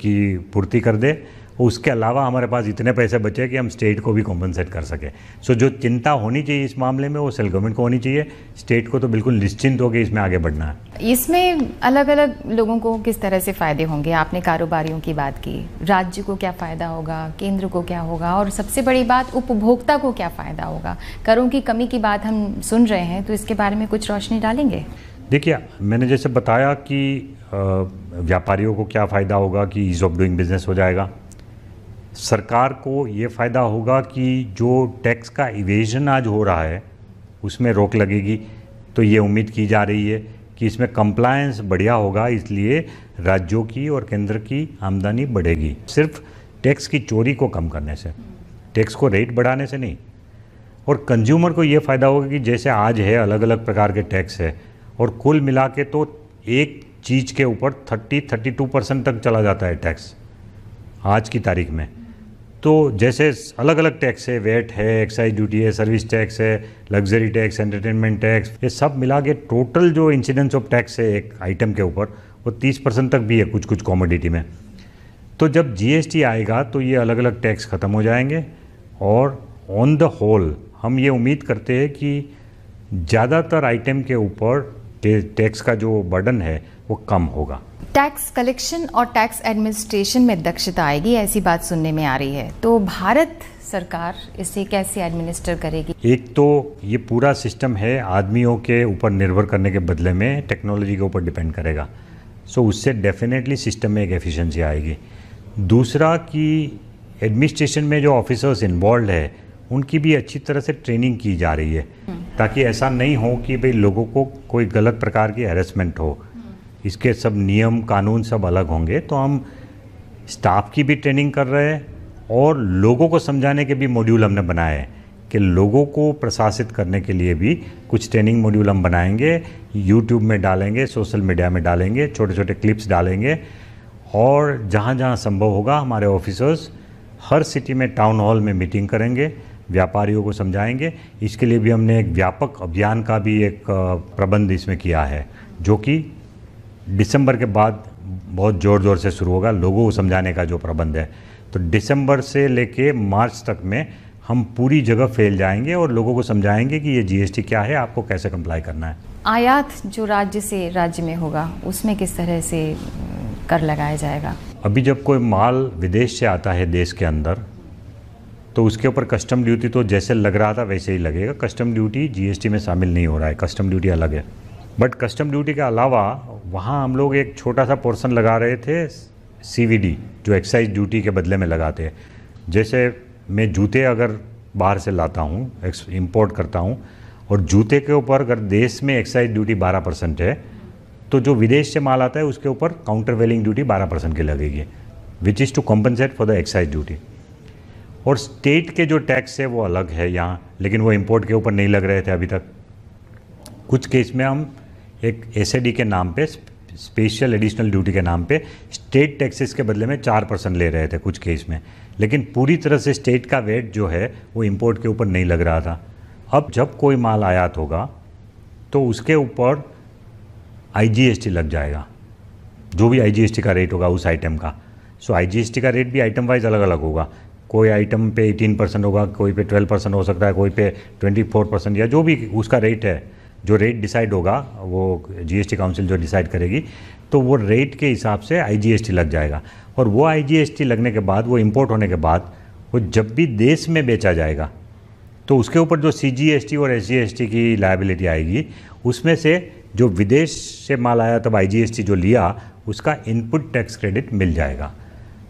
की पूर्ति कर दे, और उसके अलावा हमारे पास इतने पैसे बचे कि हम स्टेट को भी कॉम्पनसेट कर सकें। सो जो चिंता होनी चाहिए इस मामले में वो सेंट्रल गवर्नमेंट को होनी चाहिए, स्टेट को तो बिल्कुल निश्चिंत होकर इसमें आगे बढ़ना है। इसमें अलग अलग लोगों को किस तरह से फ़ायदे होंगे? आपने कारोबारियों की बात की, राज्य को क्या फ़ायदा होगा, केंद्र को क्या होगा, और सबसे बड़ी बात उपभोक्ता को क्या फ़ायदा होगा? करों की कमी की बात हम सुन रहे हैं, तो इसके बारे में कुछ रोशनी डालेंगे? देखिए, मैंने जैसे बताया कि व्यापारियों को क्या फ़ायदा होगा कि ईज़ ऑफ डूइंग बिजनेस हो जाएगा। सरकार को ये फ़ायदा होगा कि जो टैक्स का इवेजन आज हो रहा है उसमें रोक लगेगी, तो ये उम्मीद की जा रही है कि इसमें कंप्लायंस बढ़िया होगा, इसलिए राज्यों की और केंद्र की आमदनी बढ़ेगी, सिर्फ टैक्स की चोरी को कम करने से, टैक्स को रेट बढ़ाने से नहीं। और कंज्यूमर को ये फ़ायदा होगा कि जैसे आज है अलग अलग प्रकार के टैक्स है, और कुल मिला के तो एक चीज़ के ऊपर 30-32% तक चला जाता है टैक्स आज की तारीख में। तो जैसे अलग अलग टैक्स है, वेट है, एक्साइज ड्यूटी है, सर्विस टैक्स है, लग्जरी टैक्स, एंटरटेनमेंट टैक्स, ये सब मिला के टोटल जो इंसिडेंस ऑफ टैक्स है एक आइटम के ऊपर वो 30% तक भी है कुछ कुछ कॉमोडिटी में। तो जब जीएसटी आएगा तो ये अलग अलग टैक्स ख़त्म हो जाएंगे, और ऑन द होल हम ये उम्मीद करते हैं कि ज़्यादातर आइटम के ऊपर टैक्स का जो बर्डन है वो कम होगा। टैक्स कलेक्शन और टैक्स एडमिनिस्ट्रेशन में दक्षता आएगी, ऐसी बात सुनने में आ रही है, तो भारत सरकार इसे कैसे एडमिनिस्टर करेगी? एक तो ये पूरा सिस्टम है आदमियों के ऊपर निर्भर करने के बदले में टेक्नोलॉजी के ऊपर डिपेंड करेगा, सो उससे डेफिनेटली सिस्टम में एक एफिशिएंसी आएगी। दूसरा कि एडमिनिस्ट्रेशन में जो ऑफिसर्स इन्वॉल्व है उनकी भी अच्छी तरह से ट्रेनिंग की जा रही है, ताकि ऐसा नहीं हो कि भाई लोगों को कोई गलत प्रकार की हैरेसमेंट हो। इसके सब नियम कानून सब अलग होंगे, तो हम स्टाफ की भी ट्रेनिंग कर रहे हैं और लोगों को समझाने के भी मॉड्यूल हमने बनाए हैं कि लोगों को प्रशासित करने के लिए भी कुछ ट्रेनिंग मॉड्यूल हम बनाएंगे, यूट्यूब में डालेंगे, सोशल मीडिया में डालेंगे, छोटे छोटे क्लिप्स डालेंगे, और जहाँ जहाँ संभव होगा हमारे ऑफिसर्स हर सिटी में टाउन हॉल में मीटिंग करेंगे, व्यापारियों को समझाएंगे। इसके लिए भी हमने एक व्यापक अभियान का भी एक प्रबंध इसमें किया है, जो कि दिसंबर के बाद बहुत ज़ोर से शुरू होगा। लोगों को समझाने का जो प्रबंध है, तो दिसंबर से लेके मार्च तक में हम पूरी जगह फैल जाएंगे और लोगों को समझाएंगे कि ये जीएसटी क्या है, आपको कैसे कंप्लाई करना है। आयात जो राज्य से राज्य में होगा उसमें किस तरह से कर लगाया जाएगा? अभी जब कोई माल विदेश से आता है देश के अंदर, तो उसके ऊपर कस्टम ड्यूटी तो जैसे लग रहा था वैसे ही लगेगा। कस्टम ड्यूटी जीएसटी में शामिल नहीं हो रहा है, कस्टम ड्यूटी अलग है। बट कस्टम ड्यूटी के अलावा वहाँ हम लोग एक छोटा सा पोर्शन लगा रहे थे सीवीडी, जो एक्साइज ड्यूटी के बदले में लगाते हैं। जैसे मैं जूते अगर बाहर से लाता हूँ, इंपोर्ट करता हूँ, और जूते के ऊपर अगर देश में एक्साइज ड्यूटी 12% है, तो जो विदेश से माल आता है उसके ऊपर काउंटर वेलिंग ड्यूटी 12% की लगेगी, which is to compensate for the excise duty. और स्टेट के जो टैक्स है वो अलग है यहाँ, लेकिन वो इंपोर्ट के ऊपर नहीं लग रहे थे अभी तक। कुछ केस में हम एक एसएडी के नाम पे, स्पेशल एडिशनल ड्यूटी के नाम पे, स्टेट टैक्सेस के बदले में 4% ले रहे थे कुछ केस में, लेकिन पूरी तरह से स्टेट का वेट जो है वो इंपोर्ट के ऊपर नहीं लग रहा था। अब जब कोई माल आयात होगा तो उसके ऊपर आईजीएसटी लग जाएगा, जो भी आईजीएसटी का रेट होगा उस आइटम का। सो आईजीएसटी का रेट भी आइटम वाइज अलग अलग होगा। कोई आइटम पे 18% होगा, कोई पे 12% हो सकता है, कोई पे 24%, या जो भी उसका रेट है, जो रेट डिसाइड होगा वो जीएसटी काउंसिल जो डिसाइड करेगी, तो वो रेट के हिसाब से आईजीएसटी लग जाएगा। और वो आईजीएसटी लगने के बाद, वो इंपोर्ट होने के बाद, वो जब भी देश में बेचा जाएगा तो उसके ऊपर जो सीजीएसटी और एसजीएसटी की लायबिलिटी आएगी, उसमें से जो विदेश से माल आया तब आईजीएसटी जो लिया उसका इनपुट टैक्स क्रेडिट मिल जाएगा।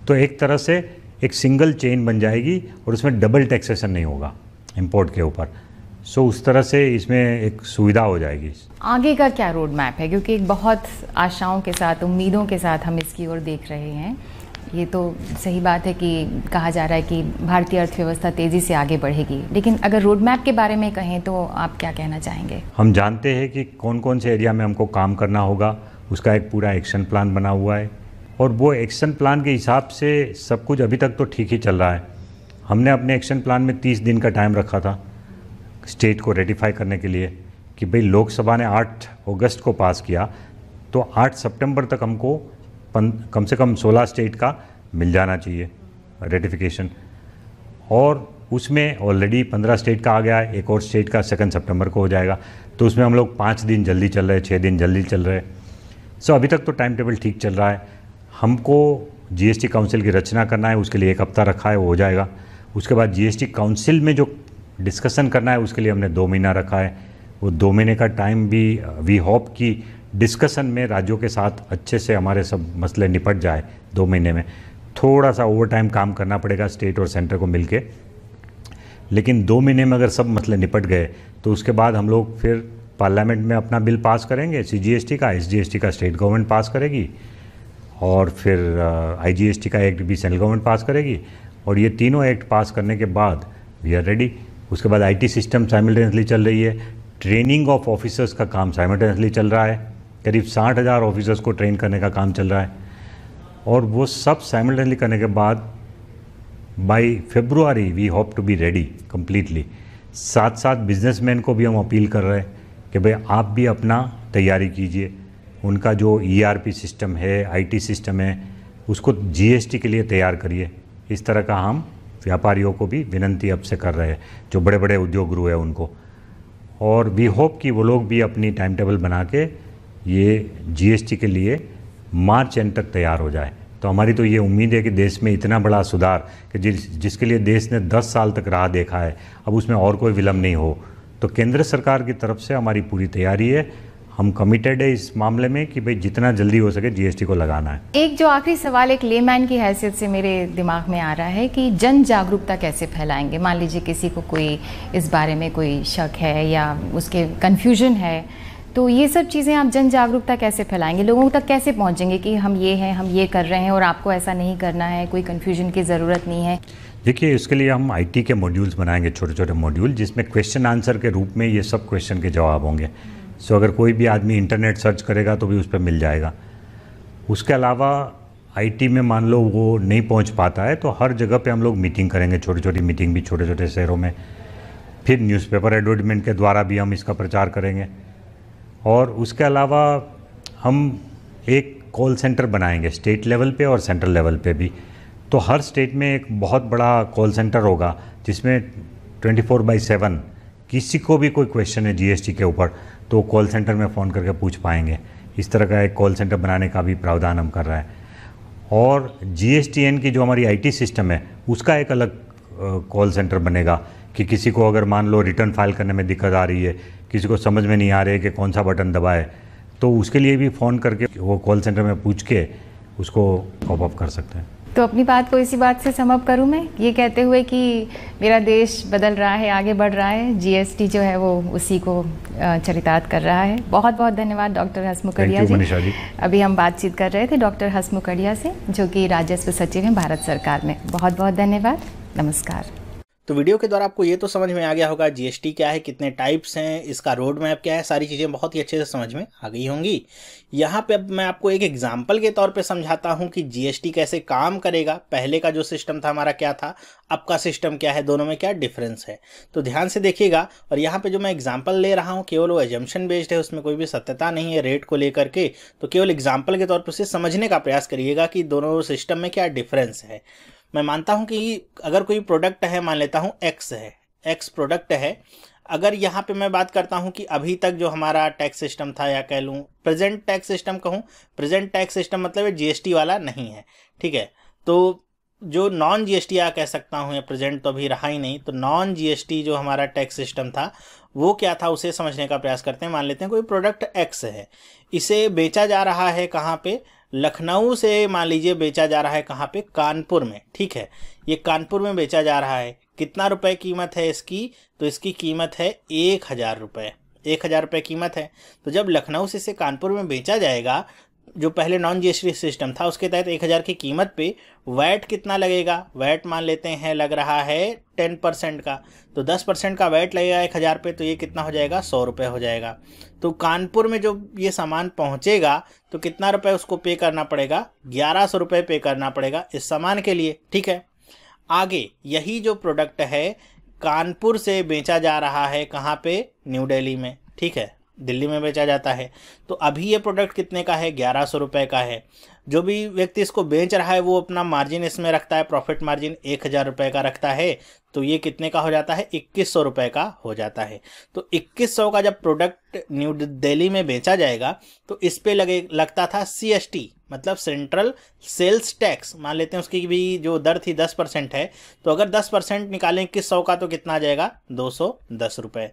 तो एक तरह से एक सिंगल चेन बन जाएगी और उसमें डबल टैक्सेशन नहीं होगा इंपोर्ट के ऊपर। सो उस तरह से इसमें एक सुविधा हो जाएगी। आगे का क्या रोड मैप है, क्योंकि एक बहुत आशाओं के साथ, उम्मीदों के साथ हम इसकी ओर देख रहे हैं। ये तो सही बात है कि कहा जा रहा है कि भारतीय अर्थव्यवस्था तेज़ी से आगे बढ़ेगी, लेकिन अगर रोड मैप के बारे में कहें तो आप क्या कहना चाहेंगे? हम जानते हैं कि कौन कौन से एरिया में हमको काम करना होगा, उसका एक पूरा एक्शन प्लान बना हुआ है, और वो एक्शन प्लान के हिसाब से सब कुछ अभी तक तो ठीक ही चल रहा है। हमने अपने एक्शन प्लान में 30 दिन का टाइम रखा था स्टेट को रेटिफाई करने के लिए, कि भाई लोकसभा ने 8 अगस्त को पास किया, तो 8 सितंबर तक हमको कम से कम 16 स्टेट का मिल जाना चाहिए रेटिफिकेशन। और उसमें ऑलरेडी 15 स्टेट का आ गया है, एक और स्टेट का 2 सितंबर को हो जाएगा। तो उसमें हम लोग 5 दिन जल्दी चल रहे हैं, 6 दिन जल्दी चल रहे हैं। सो अभी तक तो टाइम टेबल ठीक चल रहा है। हमको जीएसटी काउंसिल की रचना करना है, उसके लिए 1 हफ्ता रखा है, वो हो जाएगा। उसके बाद जीएसटी काउंसिल में जो डिस्कशन करना है उसके लिए हमने 2 महीना रखा है। वो 2 महीने का टाइम भी वी होप कि डिस्कशन में राज्यों के साथ अच्छे से हमारे सब मसले निपट जाए 2 महीने में। थोड़ा सा ओवर टाइम काम करना पड़ेगा स्टेट और सेंटर को मिलके, लेकिन 2 महीने में अगर सब मसले निपट गए तो उसके बाद हम लोग फिर पार्लियामेंट में अपना बिल पास करेंगे, सीजीएसटी का, एसजीएसटी का स्टेट गवर्नमेंट पास करेगी, और फिर आईजीएसटी का एक्ट भी सेंट्रल गवर्नमेंट पास करेगी। और ये तीनों एक्ट पास करने के बाद वी आर रेडी। उसके बाद आईटी सिस्टम साइमल्टेनियसली चल रही है, ट्रेनिंग ऑफ ऑफिसर्स का काम साइमल्टेनियसली चल रहा है, करीब 60,000 ऑफिसर्स को ट्रेन करने का काम चल रहा है। और वो सब साइमल्टेनियसली करने के बाद by February we hope to be ready completely. साथ साथ बिजनेसमैन को भी हम अपील कर रहे हैं कि भाई आप भी अपना तैयारी कीजिए। उनका जो ईआरपी सिस्टम है, आईटी सिस्टम है, उसको जीएसटी के लिए तैयार करिए। इस तरह का हम व्यापारियों को भी विनंती अब से कर रहे हैं, जो बड़े बड़े उद्योग गृह है उनको। और वी होप कि वो लोग भी अपनी टाइम टेबल बना के ये जीएसटी के लिए मार्च एंड तक तैयार हो जाए। तो हमारी तो ये उम्मीद है कि देश में इतना बड़ा सुधार कि जिसके लिए देश ने 10 साल तक राह देखा है, अब उसमें और कोई विलम्ब नहीं हो। तो केंद्र सरकार की तरफ से हमारी पूरी तैयारी है। हम कमिटेड है इस मामले में कि भाई जितना जल्दी हो सके जीएसटी को लगाना है। एक जो आखिरी सवाल एक लेमैन की हैसियत से मेरे दिमाग में आ रहा है कि जन जागरूकता कैसे फैलाएंगे? मान लीजिए किसी को कोई इस बारे में कोई शक है या उसके कन्फ्यूजन है, तो ये सब चीज़ें आप जन जागरूकता कैसे फैलाएंगे? लोगों तक कैसे पहुंचेंगे कि हम ये हैं, हम ये कर रहे हैं और आपको ऐसा नहीं करना है, कोई कन्फ्यूजन की ज़रूरत नहीं है? देखिए, इसके लिए हम आईटी के मॉड्यूल्स बनाएंगे, छोटे छोटे मॉड्यूल, जिसमें क्वेश्चन आंसर के रूप में ये सब क्वेश्चन के जवाब होंगे। सो अगर कोई भी आदमी इंटरनेट सर्च करेगा तो भी उस पर मिल जाएगा। उसके अलावा आईटी में मान लो वो नहीं पहुंच पाता है तो हर जगह पे हम लोग मीटिंग करेंगे, छोटी छोटी मीटिंग भी छोटे छोटे शहरों में। फिर न्यूज़पेपर एडवर्टाइजमेंट के द्वारा भी हम इसका प्रचार करेंगे। और उसके अलावा हम एक कॉल सेंटर बनाएंगे स्टेट लेवल पे और सेंट्रल लेवल पे भी। तो हर स्टेट में एक बहुत बड़ा कॉल सेंटर होगा जिसमें 24/7 किसी को भी कोई क्वेश्चन है जीएसटी के ऊपर तो कॉल सेंटर में फ़ोन करके पूछ पाएंगे। इस तरह का एक कॉल सेंटर बनाने का भी प्रावधान हम कर रहे हैं। और जीएसटीएन की जो हमारी आईटी सिस्टम है उसका एक अलग कॉल सेंटर बनेगा कि किसी को अगर मान लो रिटर्न फाइल करने में दिक्कत आ रही है, किसी को समझ में नहीं आ रही है कि कौन सा बटन दबाए, तो उसके लिए भी फ़ोन करके वो कॉल सेंटर में पूछ के उसको कॉप अप कर सकते हैं। तो अपनी बात को इसी बात से सम अप करूँ मैं ये कहते हुए कि मेरा देश बदल रहा है, आगे बढ़ रहा है, जीएसटी जो है वो उसी को चरितार्थ कर रहा है। बहुत बहुत धन्यवाद डॉक्टर हसमुखड़िया जी। अभी हम बातचीत कर रहे थे डॉक्टर हसमुखड़िया से जो कि राजस्व सचिव हैं भारत सरकार में। बहुत बहुत धन्यवाद, नमस्कार। तो वीडियो के द्वारा आपको ये तो समझ में आ गया होगा जीएसटी क्या है, कितने टाइप्स हैं, इसका रोड मैप क्या है, सारी चीज़ें बहुत ही अच्छे से समझ में आ गई होंगी। यहाँ पे अब मैं आपको एक एग्जांपल के तौर पे समझाता हूँ कि जीएसटी कैसे काम करेगा। पहले का जो सिस्टम था हमारा क्या था, अब का सिस्टम क्या है, दोनों में क्या डिफरेंस है। तो ध्यान से देखिएगा। और यहाँ पे जो मैं एग्जाम्पल ले रहा हूँ केवल वो एजम्पशन बेस्ड है, उसमें कोई भी सत्यता नहीं है रेट को लेकर के। तो केवल एग्जाम्पल के तौर पर उसे समझने का प्रयास करिएगा कि दोनों सिस्टम में क्या डिफरेंस है। मैं मानता हूं कि अगर कोई प्रोडक्ट है, मान लेता हूं एक्स है, एक्स प्रोडक्ट है। अगर यहाँ पे मैं बात करता हूं कि अभी तक जो हमारा टैक्स सिस्टम था, या कह लूँ प्रेजेंट टैक्स सिस्टम कहूँ, प्रेजेंट टैक्स सिस्टम मतलब जीएसटी वाला नहीं है, ठीक है। तो जो नॉन जीएसटी या कह सकता हूँ, या प्रेजेंट तो अभी रहा ही नहीं, तो नॉन जीएसटी जो हमारा टैक्स सिस्टम था वो क्या था उसे समझने का प्रयास करते हैं। मान लेते हैं कोई प्रोडक्ट एक्स है, इसे बेचा जा रहा है कहाँ पे, लखनऊ से मान लीजिए बेचा जा रहा है कहाँ पे, कानपुर में, ठीक है। ये कानपुर में बेचा जा रहा है। कितना रुपए कीमत है इसकी, तो इसकी कीमत है 1000 रुपये, 1000 रुपये कीमत है। तो जब लखनऊ से इसे कानपुर में बेचा जाएगा, जो पहले नॉन जीएसटी सिस्टम था उसके तहत 1000 की कीमत पे वैट कितना लगेगा, वैट मान लेते हैं लग रहा है 10% का, तो 10% का वैट लगेगा 1000 पे, तो ये कितना हो जाएगा, 100 रुपये हो जाएगा। तो कानपुर में जो ये सामान पहुंचेगा तो कितना रुपए उसको पे करना पड़ेगा, 1100 रुपये पे करना पड़ेगा इस सामान के लिए, ठीक है। आगे यही जो प्रोडक्ट है कानपुर से बेचा जा रहा है कहाँ पे, न्यू दिल्ली में, ठीक है, दिल्ली में बेचा जाता है। तो अभी ये प्रोडक्ट कितने का है, 1100 रुपये का है। जो भी व्यक्ति इसको बेच रहा है वो अपना मार्जिन इसमें रखता है, प्रॉफिट मार्जिन 1000 रुपये का रखता है। तो ये कितने का हो जाता है, 2100 रुपये का हो जाता है। तो 2100 का जब प्रोडक्ट न्यू दिल्ली में बेचा जाएगा तो इस पे लगता था सीएसटी, मतलब सेंट्रल सेल्स टैक्स। मान लेते हैं उसकी भी जो दर थी 10% है, तो अगर 10% निकालें 2100 का तो कितना आ जाएगा, 210 रुपये।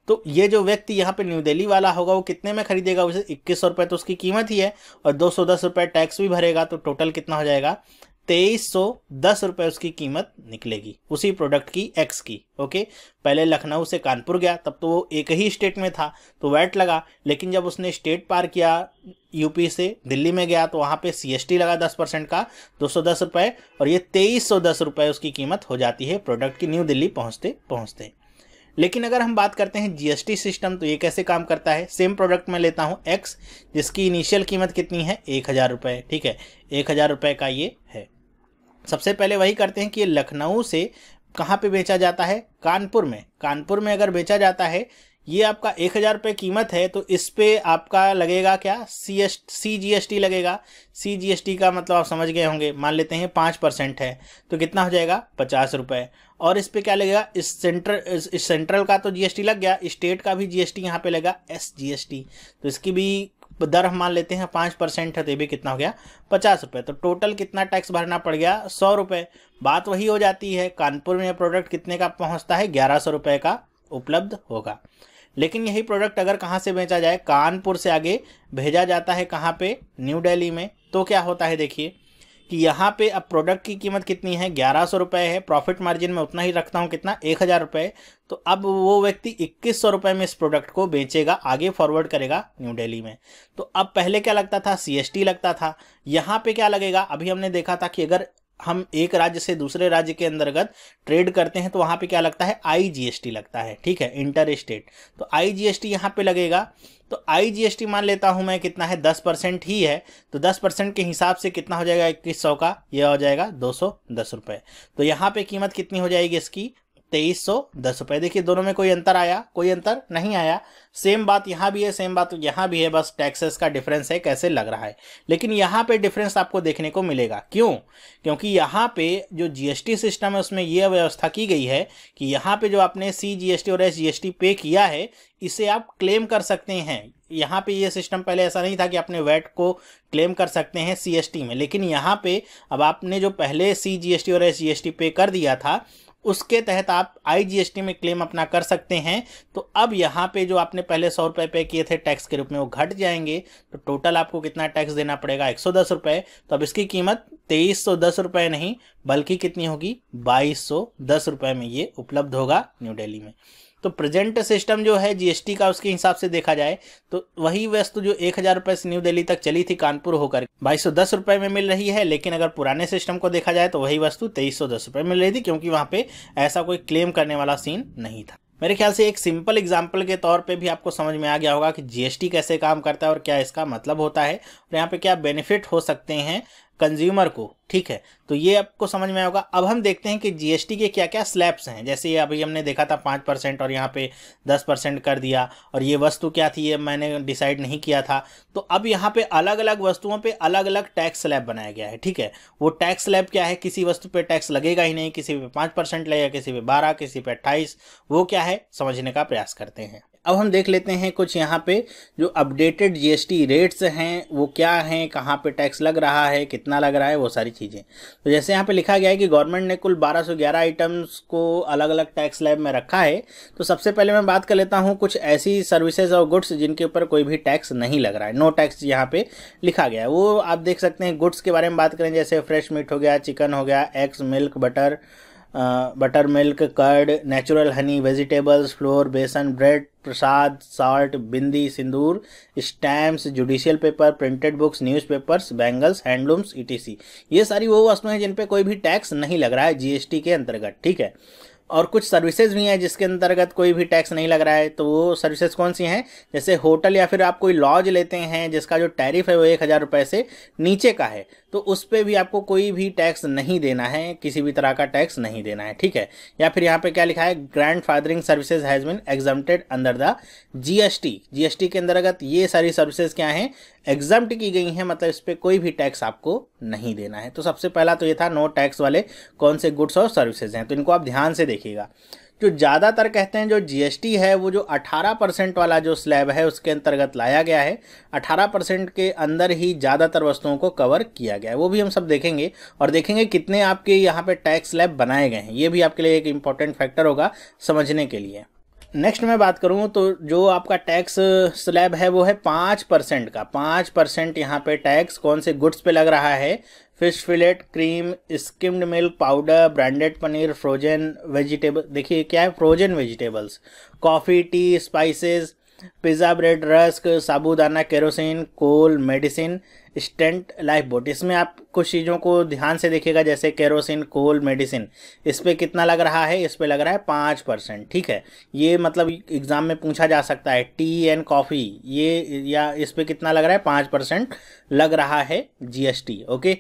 तो ये जो व्यक्ति यहाँ पे न्यू दिल्ली वाला होगा वो कितने में खरीदेगा उसे, 2100 रुपये तो उसकी कीमत ही है, और 210 रुपये टैक्स भी भरेगा, तो टोटल कितना हो जाएगा, 2310 रुपये उसकी कीमत निकलेगी उसी प्रोडक्ट की एक्स की। ओके, पहले लखनऊ से कानपुर गया तब तो वो एक ही स्टेट में था तो वैट लगा, लेकिन जब उसने स्टेट पार किया यूपी से दिल्ली में गया तो वहाँ पे सीएसटी लगा 10% का 210 रुपये, और ये 2310 रुपये उसकी कीमत हो जाती है प्रोडक्ट की न्यू दिल्ली पहुँचते पहुँचते। लेकिन अगर हम बात करते हैं जीएसटी सिस्टम, तो ये कैसे काम करता है। सेम प्रोडक्ट में लेता हूँ एक्स, जिसकी इनिशियल कीमत कितनी है, 1000 रुपये, ठीक है, 1000 रुपये का ये है। सबसे पहले वही करते हैं कि ये लखनऊ से कहाँ पे बेचा जाता है, कानपुर में। कानपुर में अगर बेचा जाता है, ये आपका 1000 रुपये कीमत है, तो इस पे आपका लगेगा क्या, CGST लगेगा। CGST का मतलब आप समझ गए होंगे, मान लेते हैं 5% है तो कितना हो जाएगा, 50 रुपये। और इस पे क्या लगेगा, इस सेंट्रल का तो जीएसटी लग गया, स्टेट का भी जीएसटी यहाँ पे लगेगा SGST, तो इसकी भी दर हम मान लेते हैं 5% है, तो ये भी कितना हो गया, 50 रुपये। तो टोटल कितना टैक्स भरना पड़ गया, 100 रुपये। बात वही हो जाती है, कानपुर में प्रोडक्ट कितने का पहुँचता है, 1100 रुपये का उपलब्ध होगा। लेकिन यही प्रोडक्ट अगर कहाँ से बेचा जाए, कानपुर से आगे भेजा जाता है कहाँ पे, न्यू दिल्ली में, तो क्या होता है, देखिए कि यहाँ पे अब प्रोडक्ट की कीमत कितनी है, 1100 रुपये है, प्रॉफिट मार्जिन में उतना ही रखता हूँ, कितना, 1000 रुपये। तो अब वो व्यक्ति 2100 रुपये में इस प्रोडक्ट को बेचेगा, आगे फॉरवर्ड करेगा न्यू दिल्ली में। तो अब पहले क्या लगता था, CST लगता था, यहाँ पे क्या लगेगा, अभी हमने देखा था कि अगर हम एक राज्य से दूसरे राज्य के अंतर्गत ट्रेड करते हैं तो वहाँ पे क्या लगता है, IGST लगता है, ठीक है, इंटर स्टेट। तो IGST यहाँ पे लगेगा। तो IGST मान लेता हूँ मैं कितना है, 10% ही है। तो 10% के हिसाब से कितना हो जाएगा 2100 का, यह हो जाएगा 210 रुपये। तो यहाँ पे कीमत कितनी हो जाएगी इसकी, 2310 रुपये। देखिए दोनों में कोई अंतर आया, कोई अंतर नहीं आया। सेम बात यहाँ भी है, सेम बात यहाँ भी है, बस टैक्सेस का डिफरेंस है कैसे लग रहा है। लेकिन यहाँ पे डिफरेंस आपको देखने को मिलेगा, क्यों? क्योंकि यहाँ पे जो GST सिस्टम है उसमें यह व्यवस्था की गई है कि यहाँ पे जो आपने CGST और SGST पे किया है इसे आप क्लेम कर सकते हैं। यहाँ पे ये सिस्टम पहले ऐसा नहीं था कि अपने वैट को क्लेम कर सकते हैं CST में, लेकिन यहाँ पे अब आपने जो पहले CGST और SGST पे कर दिया था उसके तहत आप IGST में क्लेम अपना कर सकते हैं। तो अब यहाँ पे जो आपने पहले 100 रुपये पे किए थे टैक्स के रूप में वो घट जाएंगे। तो टोटल आपको कितना टैक्स देना पड़ेगा, 110 रुपये। तो अब इसकी कीमत 2310 रुपये नहीं बल्कि कितनी होगी, 2210 रुपये में ये उपलब्ध होगा न्यू दिल्ली में। तो प्रेजेंट सिस्टम जो है GST का उसके हिसाब से देखा जाए तो वही वस्तु जो 1000 रुपये से न्यू दिल्ली तक चली थी कानपुर होकर 2210 रुपये में मिल रही है। लेकिन अगर पुराने सिस्टम को देखा जाए तो वही वस्तु 2310 रुपये मिल रही थी, क्योंकि वहाँ पे ऐसा कोई क्लेम करने वाला सीन नहीं था। मेरे ख्याल से एक सिंपल एग्जाम्पल के तौर पे भी आपको समझ में आ गया होगा कि GST कैसे काम करता है और क्या इसका मतलब होता है और यहाँ पे क्या बेनिफिट हो सकते हैं कंज्यूमर को, ठीक है। तो ये आपको समझ में आएगा। अब हम देखते हैं कि GST के क्या क्या स्लैब्स हैं। जैसे ये अभी हमने देखा था 5% और यहाँ पे 10% कर दिया, और ये वस्तु क्या थी ये मैंने डिसाइड नहीं किया था। तो अब यहाँ पे अलग अलग वस्तुओं पे अलग अलग टैक्स स्लैब बनाया गया है, ठीक है। वो टैक्स स्लैब क्या है, किसी वस्तु पे टैक्स लगेगा ही नहीं, किसी पे 5% लगेगा, किसी पे 12, किसी पे 28। वो क्या है समझने का प्रयास करते हैं। अब हम देख लेते हैं कुछ यहाँ पे जो अपडेटेड GST रेट्स हैं वो क्या हैं, कहाँ पे टैक्स लग रहा है, कितना लग रहा है, वो सारी चीज़ें। तो जैसे यहाँ पे लिखा गया है कि गवर्नमेंट ने कुल 1211 आइटम्स को अलग अलग टैक्स स्लैब में रखा है। तो सबसे पहले मैं बात कर लेता हूँ कुछ ऐसी सर्विसेज और गुड्स जिनके ऊपर कोई भी टैक्स नहीं लग रहा है, नो टैक्स यहाँ पे लिखा गया है। वो आप देख सकते हैं। गुड्स के बारे में बात करें जैसे फ्रेश मीट हो गया, चिकन हो गया, eggs, milk, butter milk, curd, natural honey, vegetables, flour, besan, bread, prasad, salt, bindi, sindoor, stamps, judicial paper, printed books, newspapers, bangles, handlooms, ETC। ये सारी वो वस्तुएं हैं जिन पे कोई भी टैक्स नहीं लग रहा है GST के अंतर्गत, ठीक है। और कुछ सर्विसेज भी हैं जिसके अंतर्गत कोई भी टैक्स नहीं लग रहा है। तो वो सर्विसेज कौन सी हैं, जैसे होटल या फिर आप कोई लॉज लेते हैं जिसका जो टैरिफ है वो 1000 रुपये से नीचे का है, तो उस पर भी आपको कोई भी टैक्स नहीं देना है, किसी भी तरह का टैक्स नहीं देना है, ठीक है। या फिर यहाँ पे क्या लिखा है, grandfathering services has been exempted under the GST के अंतर्गत ये सारी सर्विसेज क्या हैं, एग्जम्प्ट की गई हैं, मतलब इस पर कोई भी टैक्स आपको नहीं देना है। तो सबसे पहला तो ये था नो टैक्स वाले कौन से गुड्स और सर्विसेज हैं, तो इनको आप ध्यान से देखिएगा। जो ज़्यादातर कहते हैं जो GST है वो जो 18% वाला जो स्लैब है उसके अंतर्गत लाया गया है। 18% के अंदर ही ज़्यादातर वस्तुओं को कवर किया गया है, वो भी हम सब देखेंगे और देखेंगे कितने आपके यहाँ पे टैक्स स्लैब बनाए गए हैं। ये भी आपके लिए एक इम्पॉर्टेंट फैक्टर होगा समझने के लिए। नेक्स्ट मैं बात करूं तो जो आपका टैक्स स्लैब है वो है 5% का। 5% यहाँ पे टैक्स कौन से गुड्स पे लग रहा है, fish fillet, cream, skimmed milk powder, branded paneer, frozen vegetable, देखिए क्या है frozen vegetables, coffee, tea, spices, pizza, bread, rusk, sabudana, kerosene, coal, medicine, stent, life boat. इसमें आप कुछ चीज़ों को ध्यान से देखिएगा, जैसे केरोसिन, कोल, मेडिसिन, इस पे कितना लग रहा है, इस पे लग रहा है 5%, ठीक है। ये मतलब एग्जाम में पूछा जा सकता है, टी एंड कॉफ़ी ये, या इस पे कितना लग रहा है, 5% लग रहा है GST, ओके।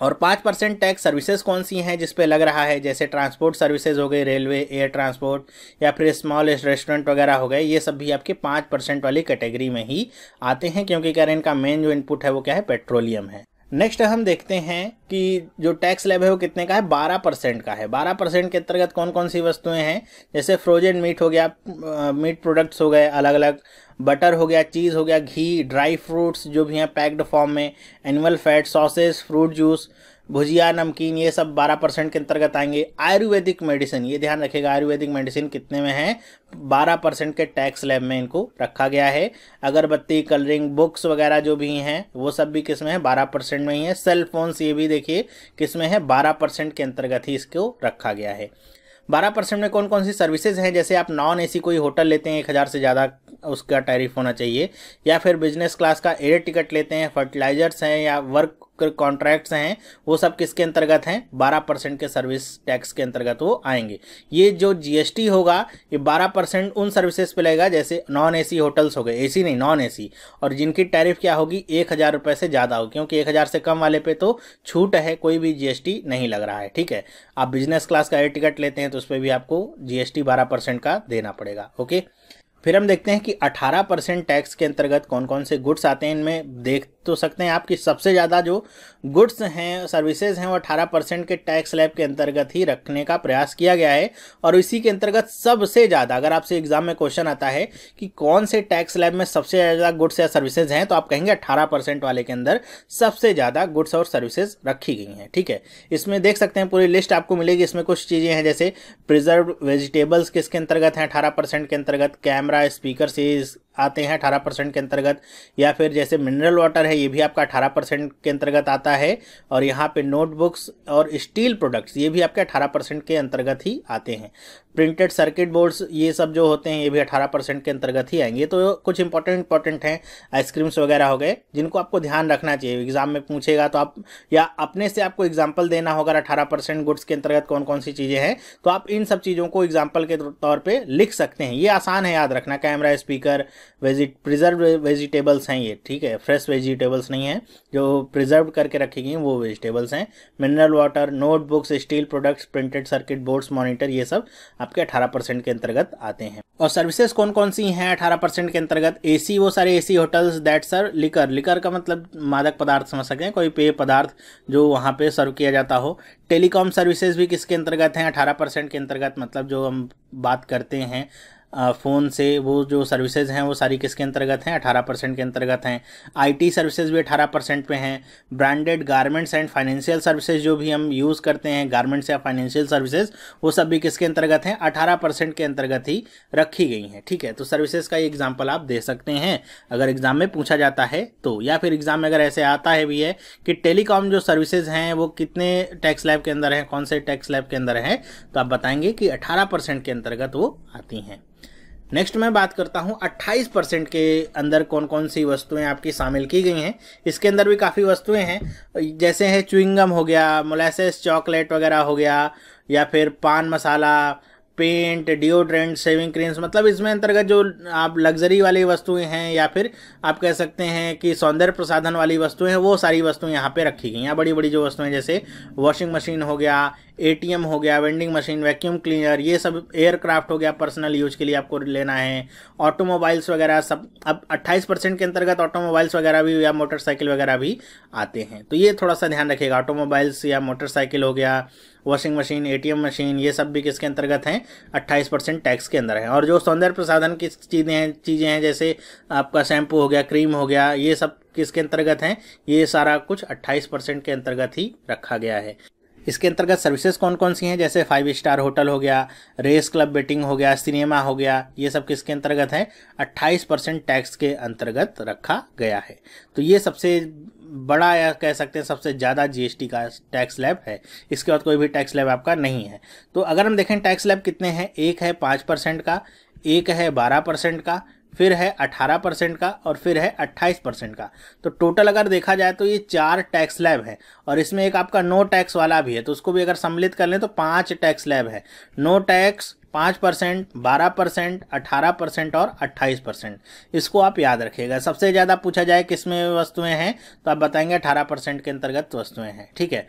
और 5% टैक्स सर्विसेज कौन सी हैं जिस पे लग रहा है, जैसे ट्रांसपोर्ट सर्विसेज हो गए, रेलवे, एयर ट्रांसपोर्ट या फिर स्मॉल रेस्टोरेंट वगैरह हो गए, ये सब भी आपके 5% वाली कैटेगरी में ही आते हैं, क्योंकि कह रहे हैं इनका मेन जो इनपुट है वो क्या है, पेट्रोलियम है। नेक्स्ट हम देखते हैं कि जो टैक्स स्लैब है वो कितने का है, 12% का है। 12% के अंतर्गत कौन कौन सी वस्तुएं हैं, जैसे फ्रोजन मीट हो गया, मीट प्रोडक्ट्स हो गए अलग अलग, बटर हो गया, चीज़ हो गया, घी, ड्राई फ्रूट्स जो भी हैं पैक्ड फॉर्म में, animal fat, sauces, fruit juice, bhujia, namkeen, ये सब 12% के अंतर्गत आएंगे। आयुर्वेदिक मेडिसिन, ये ध्यान रखिएगा, आयुर्वेदिक मेडिसिन कितने में है, 12% के टैक्स स्लैब में इनको रखा गया है। अगरबत्ती, कलरिंग बुक्स वगैरह जो भी हैं वो सब भी किस में है, 12% में ही है। सेल फोन्स ये भी देखिए किस में है, 12% के अंतर्गत ही इसको रखा गया है। 12% में कौन कौन सी सर्विसेज हैं, जैसे आप नॉन AC कोई होटल लेते हैं 1000 से ज़्यादा उसका टैरिफ होना चाहिए, या फिर बिजनेस क्लास का एयर टिकट लेते हैं, फर्टिलाइजर्स हैं या वर्क कॉन्ट्रैक्ट्स हैं वो सब किसके अंतर्गत हैं, 12% के सर्विस टैक्स के अंतर्गत वो आएंगे। ये जो जीएसटी होगा ये 12% उन सर्विसेज पे लगेगा जैसे नॉन एसी होटल्स हो गए, एसी नहीं नॉन एसी, और जिनकी टैरिफ क्या होगी 1000 रुपये से ज़्यादा होगी, क्योंकि 1000 से कम वाले पे तो छूट है, कोई भी जीएसटी नहीं लग रहा है। ठीक है, आप बिजनेस क्लास का एयर टिकट लेते हैं तो उस पर भी आपको जीएसटी 12% का देना पड़ेगा। ओके, फिर हम देखते हैं कि 18% टैक्स के अंतर्गत कौन कौन से गुड्स आते हैं। इनमें देख तो सकते हैं आप कि सबसे ज़्यादा जो गुड्स हैं, सर्विसेज हैं, वो 18% के टैक्स स्लैब के अंतर्गत ही रखने का प्रयास किया गया है। और इसी के अंतर्गत सबसे ज़्यादा, अगर आपसे एग्जाम में क्वेश्चन आता है कि कौन से टैक्स स्लैब में सबसे ज़्यादा गुड्स या सर्विसेज हैं, तो आप कहेंगे 18% वाले के अंदर सबसे ज़्यादा गुड्स और सर्विसेज रखी गई हैं। ठीक है, इसमें देख सकते हैं पूरी लिस्ट आपको मिलेगी। इसमें कुछ चीज़ें हैं जैसे प्रिजर्व वेजिटेबल्स किसके अंतर्गत हैं 18% के अंतर्गत, कैमरा स्पीकर से आते हैं 18% के अंतर्गत, या फिर जैसे मिनरल वाटर है ये भी आपका 18% के अंतर्गत आता है, और यहाँ पे नोटबुक्स और स्टील प्रोडक्ट्स ये भी आपके 18% के अंतर्गत ही आते हैं। प्रिंटेड सर्किट बोर्ड्स ये सब जो होते हैं ये भी 18% के अंतर्गत ही आएंगे। तो कुछ इंपॉर्टेंट हैं, आइसक्रीम्स वगैरह हो गए जिनको आपको ध्यान रखना चाहिए, एग्जाम में पूछेगा तो आप या अपने से आपको एग्जाम्पल देना होगा 18% गुड्स के अंतर्गत कौन कौन सी चीज़ें हैं, तो आप इन सब चीज़ों को एग्जाम्पल के तौर पर लिख सकते हैं। ये आसान है याद रखना, कैमरा स्पीकर प्रिजर्व वेजिटेबल्स हैं ये, ठीक है, फ्रेश वेजिटेबल्स नहीं है, जो प्रिजर्व करके रखी गई वो वेजिटेबल्स हैं। Mineral water, notebooks, steel products, printed circuit boards, monitor, ये सब आपके 18% के अंतर्गत आते हैं। और सर्विसेज कौन कौन सी हैं 18% के अंतर्गत, एसी, वो सारे AC hotels that serve liquor, liquor का मतलब मादक पदार्थ समझ सकते हैं, कोई पेय पदार्थ जो वहाँ पे सर्व किया जाता हो। टेलीकॉम सर्विसेज भी किसके अंतर्गत हैं 18% के अंतर्गत, मतलब जो हम बात करते हैं फ़ोन से, वो जो सर्विसेज हैं वो सारी किसके अंतर्गत हैं 18% के अंतर्गत हैं। आईटी सर्विसेज भी 18% पे हैं। Branded garments and financial services जो भी हम यूज़ करते हैं, गारमेंट्स या फाइनेंशियल सर्विसेज, वो सब भी किसके अंतर्गत हैं 18% के अंतर्गत ही रखी गई हैं। ठीक है, तो सर्विसेज का एग्जाम्पल आप दे सकते हैं अगर एग्जाम में पूछा जाता है तो, या फिर एग्जाम में अगर ऐसे आता है भी है कि टेलीकॉम जो सर्विसेज हैं वो कितने टैक्स स्लैब के अंदर हैं, कौन से टैक्स स्लैब के अंदर हैं, तो आप बताएंगे कि 18% के अंतर्गत वो आती हैं। नेक्स्ट मैं बात करता हूँ 28% के अंदर कौन कौन सी वस्तुएं आपकी शामिल की गई हैं। इसके अंदर भी काफ़ी वस्तुएं हैं, जैसे है च्युइंगम हो गया, मोलासेस चॉकलेट वगैरह हो गया, या फिर पान मसाला, पेंट, डिओड्रेंट, शेविंग क्रीम्स, मतलब इसमें अंतर्गत जो आप लग्जरी वाली वस्तुएं हैं या फिर आप कह सकते हैं कि सौंदर्य प्रसाधन वाली वस्तुएं हैं, वो सारी वस्तुएं यहाँ पे रखी गई हैं। बड़ी बड़ी जो वस्तुएं जैसे वॉशिंग मशीन हो गया, एटीएम हो गया, वेंडिंग मशीन, वैक्यूम क्लीनर, ये सब, एयरक्राफ्ट हो गया पर्सनल यूज के लिए आपको लेना है, ऑटोमोबाइल्स वगैरह सब। अब 28% के अंतर्गत ऑटोमोबाइल्स वगैरह भी या मोटरसाइकिल वगैरह भी आते हैं, तो ये थोड़ा सा ध्यान रखिएगा। ऑटोमोबाइल्स या मोटरसाइकिल हो गया, वॉशिंग मशीन, एटीएम मशीन, ये सब भी किसके अंतर्गत हैं 28% टैक्स के अंदर है। और जो सौंदर्य प्रसाधन की चीज़ें हैं जैसे आपका शैम्पू हो गया, क्रीम हो गया, ये सब किसके अंतर्गत हैं, ये सारा कुछ 28% के अंतर्गत ही रखा गया है। इसके अंतर्गत सर्विसेज कौन कौन सी हैं, जैसे 5 स्टार होटल हो गया, रेस क्लब बेटिंग हो गया, सिनेमा हो गया, ये सब किसके अंतर्गत है 28% टैक्स के अंतर्गत रखा गया है। तो ये सबसे बड़ा या कह सकते हैं सबसे ज़्यादा जीएसटी का टैक्स स्लैब है। इसके बाद कोई भी टैक्स स्लैब आपका नहीं है। तो अगर हम देखें टैक्स स्लैब कितने हैं, एक है 5% का, एक है 12% का, फिर है 18% का, और फिर है 28% का। तो टोटल अगर देखा जाए तो ये 4 टैक्स स्लैब है, और इसमें एक आपका नो टैक्स वाला भी है, तो उसको भी अगर सम्मिलित कर लें तो 5 टैक्स स्लैब है। नो टैक्स 5%, 12%, 18% और 28%। इसको आप याद रखिएगा। सबसे ज़्यादा पूछा जाए किसमें वस्तुएं हैं तो आप बताएंगे 18% के अंतर्गत वस्तुएं हैं। ठीक है,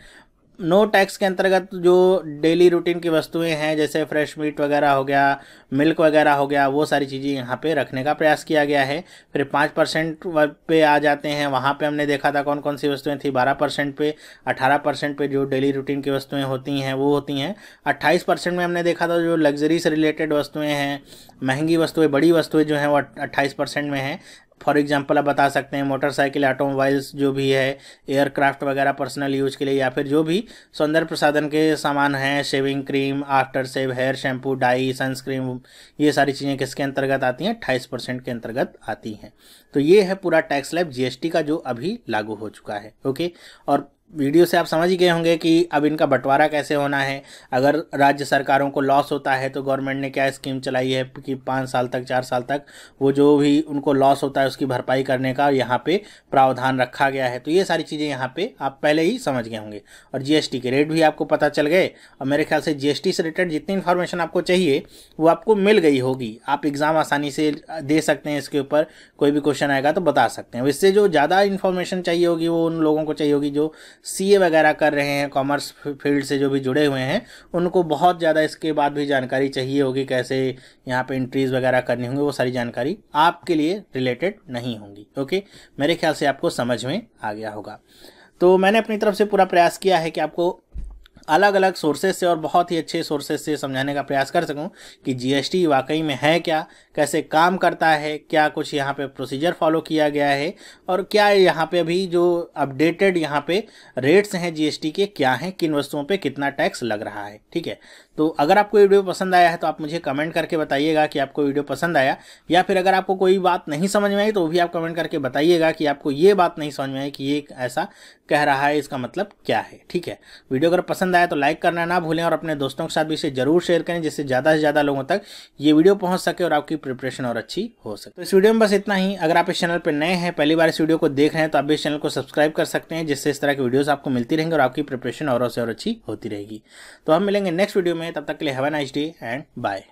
नो टैक्स के अंतर्गत जो डेली रूटीन की वस्तुएं हैं जैसे फ्रेश मीट वगैरह हो गया, मिल्क वगैरह हो गया, वो सारी चीज़ें यहाँ पे रखने का प्रयास किया गया है। फिर 5% पे आ जाते हैं, वहाँ पे हमने देखा था कौन कौन सी वस्तुएं थी। 12% पे, 18% पे जो डेली रूटीन की वस्तुएं होती हैं वो होती हैं। 28% में हमने देखा था जो लग्जरी से रिलेटेड वस्तुएँ हैं, महंगी वस्तुएँ, बड़ी वस्तुएँ जो हैं वो 28% में हैं। फॉर एग्जांपल आप बता सकते हैं मोटरसाइकिल, ऑटोमोबाइल्स जो भी है, एयरक्राफ्ट वगैरह पर्सनल यूज के लिए, या फिर जो भी सौंदर्य प्रसाधन के सामान हैं, shaving cream, after shave, hair shampoo, dye, sunscreen, ये सारी चीज़ें किसके अंतर्गत आती हैं 28% के अंतर्गत आती हैं। तो ये है पूरा टैक्स स्लैब जीएसटी का जो अभी लागू हो चुका है। ओके, और वीडियो से आप समझ ही गए होंगे कि अब इनका बंटवारा कैसे होना है। अगर राज्य सरकारों को लॉस होता है तो गवर्नमेंट ने क्या स्कीम चलाई है कि 5 साल तक 4 साल तक वो जो भी उनको लॉस होता है उसकी भरपाई करने का यहाँ पे प्रावधान रखा गया है। तो ये सारी चीज़ें यहाँ पे आप पहले ही समझ गए होंगे और जीएसटी के रेट भी आपको पता चल गए। और मेरे ख्याल से जीएसटी से रिलेटेड जितनी इन्फॉर्मेशन आपको चाहिए वो आपको मिल गई होगी। आप एग्ज़ाम आसानी से दे सकते हैं, इसके ऊपर कोई भी क्वेश्चन आएगा तो बता सकते हैं। इससे जो ज़्यादा इन्फॉर्मेशन चाहिए होगी वो उन लोगों को चाहिए होगी जो सीए वगैरह कर रहे हैं, कॉमर्स फील्ड से जो भी जुड़े हुए हैं, उनको बहुत ज़्यादा इसके बाद भी जानकारी चाहिए होगी, कैसे यहाँ पे एंट्रीज वगैरह करनी होंगी। वो सारी जानकारी आपके लिए रिलेटेड नहीं होंगी। ओके, मेरे ख्याल से आपको समझ में आ गया होगा। तो मैंने अपनी तरफ से पूरा प्रयास किया है कि आपको अलग अलग सोर्सेज से और बहुत ही अच्छे सोर्सेज से समझाने का प्रयास कर सकूं कि जीएसटी वाकई में है क्या, कैसे काम करता है, क्या कुछ यहाँ पे प्रोसीजर फॉलो किया गया है और क्या यहाँ पे अभी जो अपडेटेड यहाँ पे रेट्स हैं जीएसटी के क्या हैं, किन वस्तुओं पे कितना टैक्स लग रहा है। ठीक है, तो अगर आपको वीडियो पसंद आया है तो आप मुझे कमेंट करके बताइएगा कि आपको वीडियो पसंद आया, या फिर अगर आपको कोई बात नहीं समझ में आई तो भी आप कमेंट करके बताइएगा कि आपको ये बात नहीं समझ में आई कि ये ऐसा कह रहा है, इसका मतलब क्या है। ठीक है, वीडियो अगर पसंद आया तो लाइक करना ना भूलें और अपने दोस्तों के साथ भी इसे जरूर शेयर करें जिससे ज़्यादा से ज़्यादा लोगों तक ये वीडियो पहुंच सके और आपकी प्रिपरेशन और अच्छी हो सके। तो इस वीडियो में बस इतना ही। अगर आप इस चैनल पर नए हैं, पहली बार इस वीडियो को देख रहे हैं, तो आप भी इस चैनल को सब्सक्राइब कर सकते हैं जिससे इस तरह की वीडियोस आपको मिलती रहेंगी और आपकी प्रिपरेशन और से और अच्छी होती रहेगी। तो हम मिलेंगे नेक्स्ट वीडियो में, तब तक के लिए have a nice day and bye.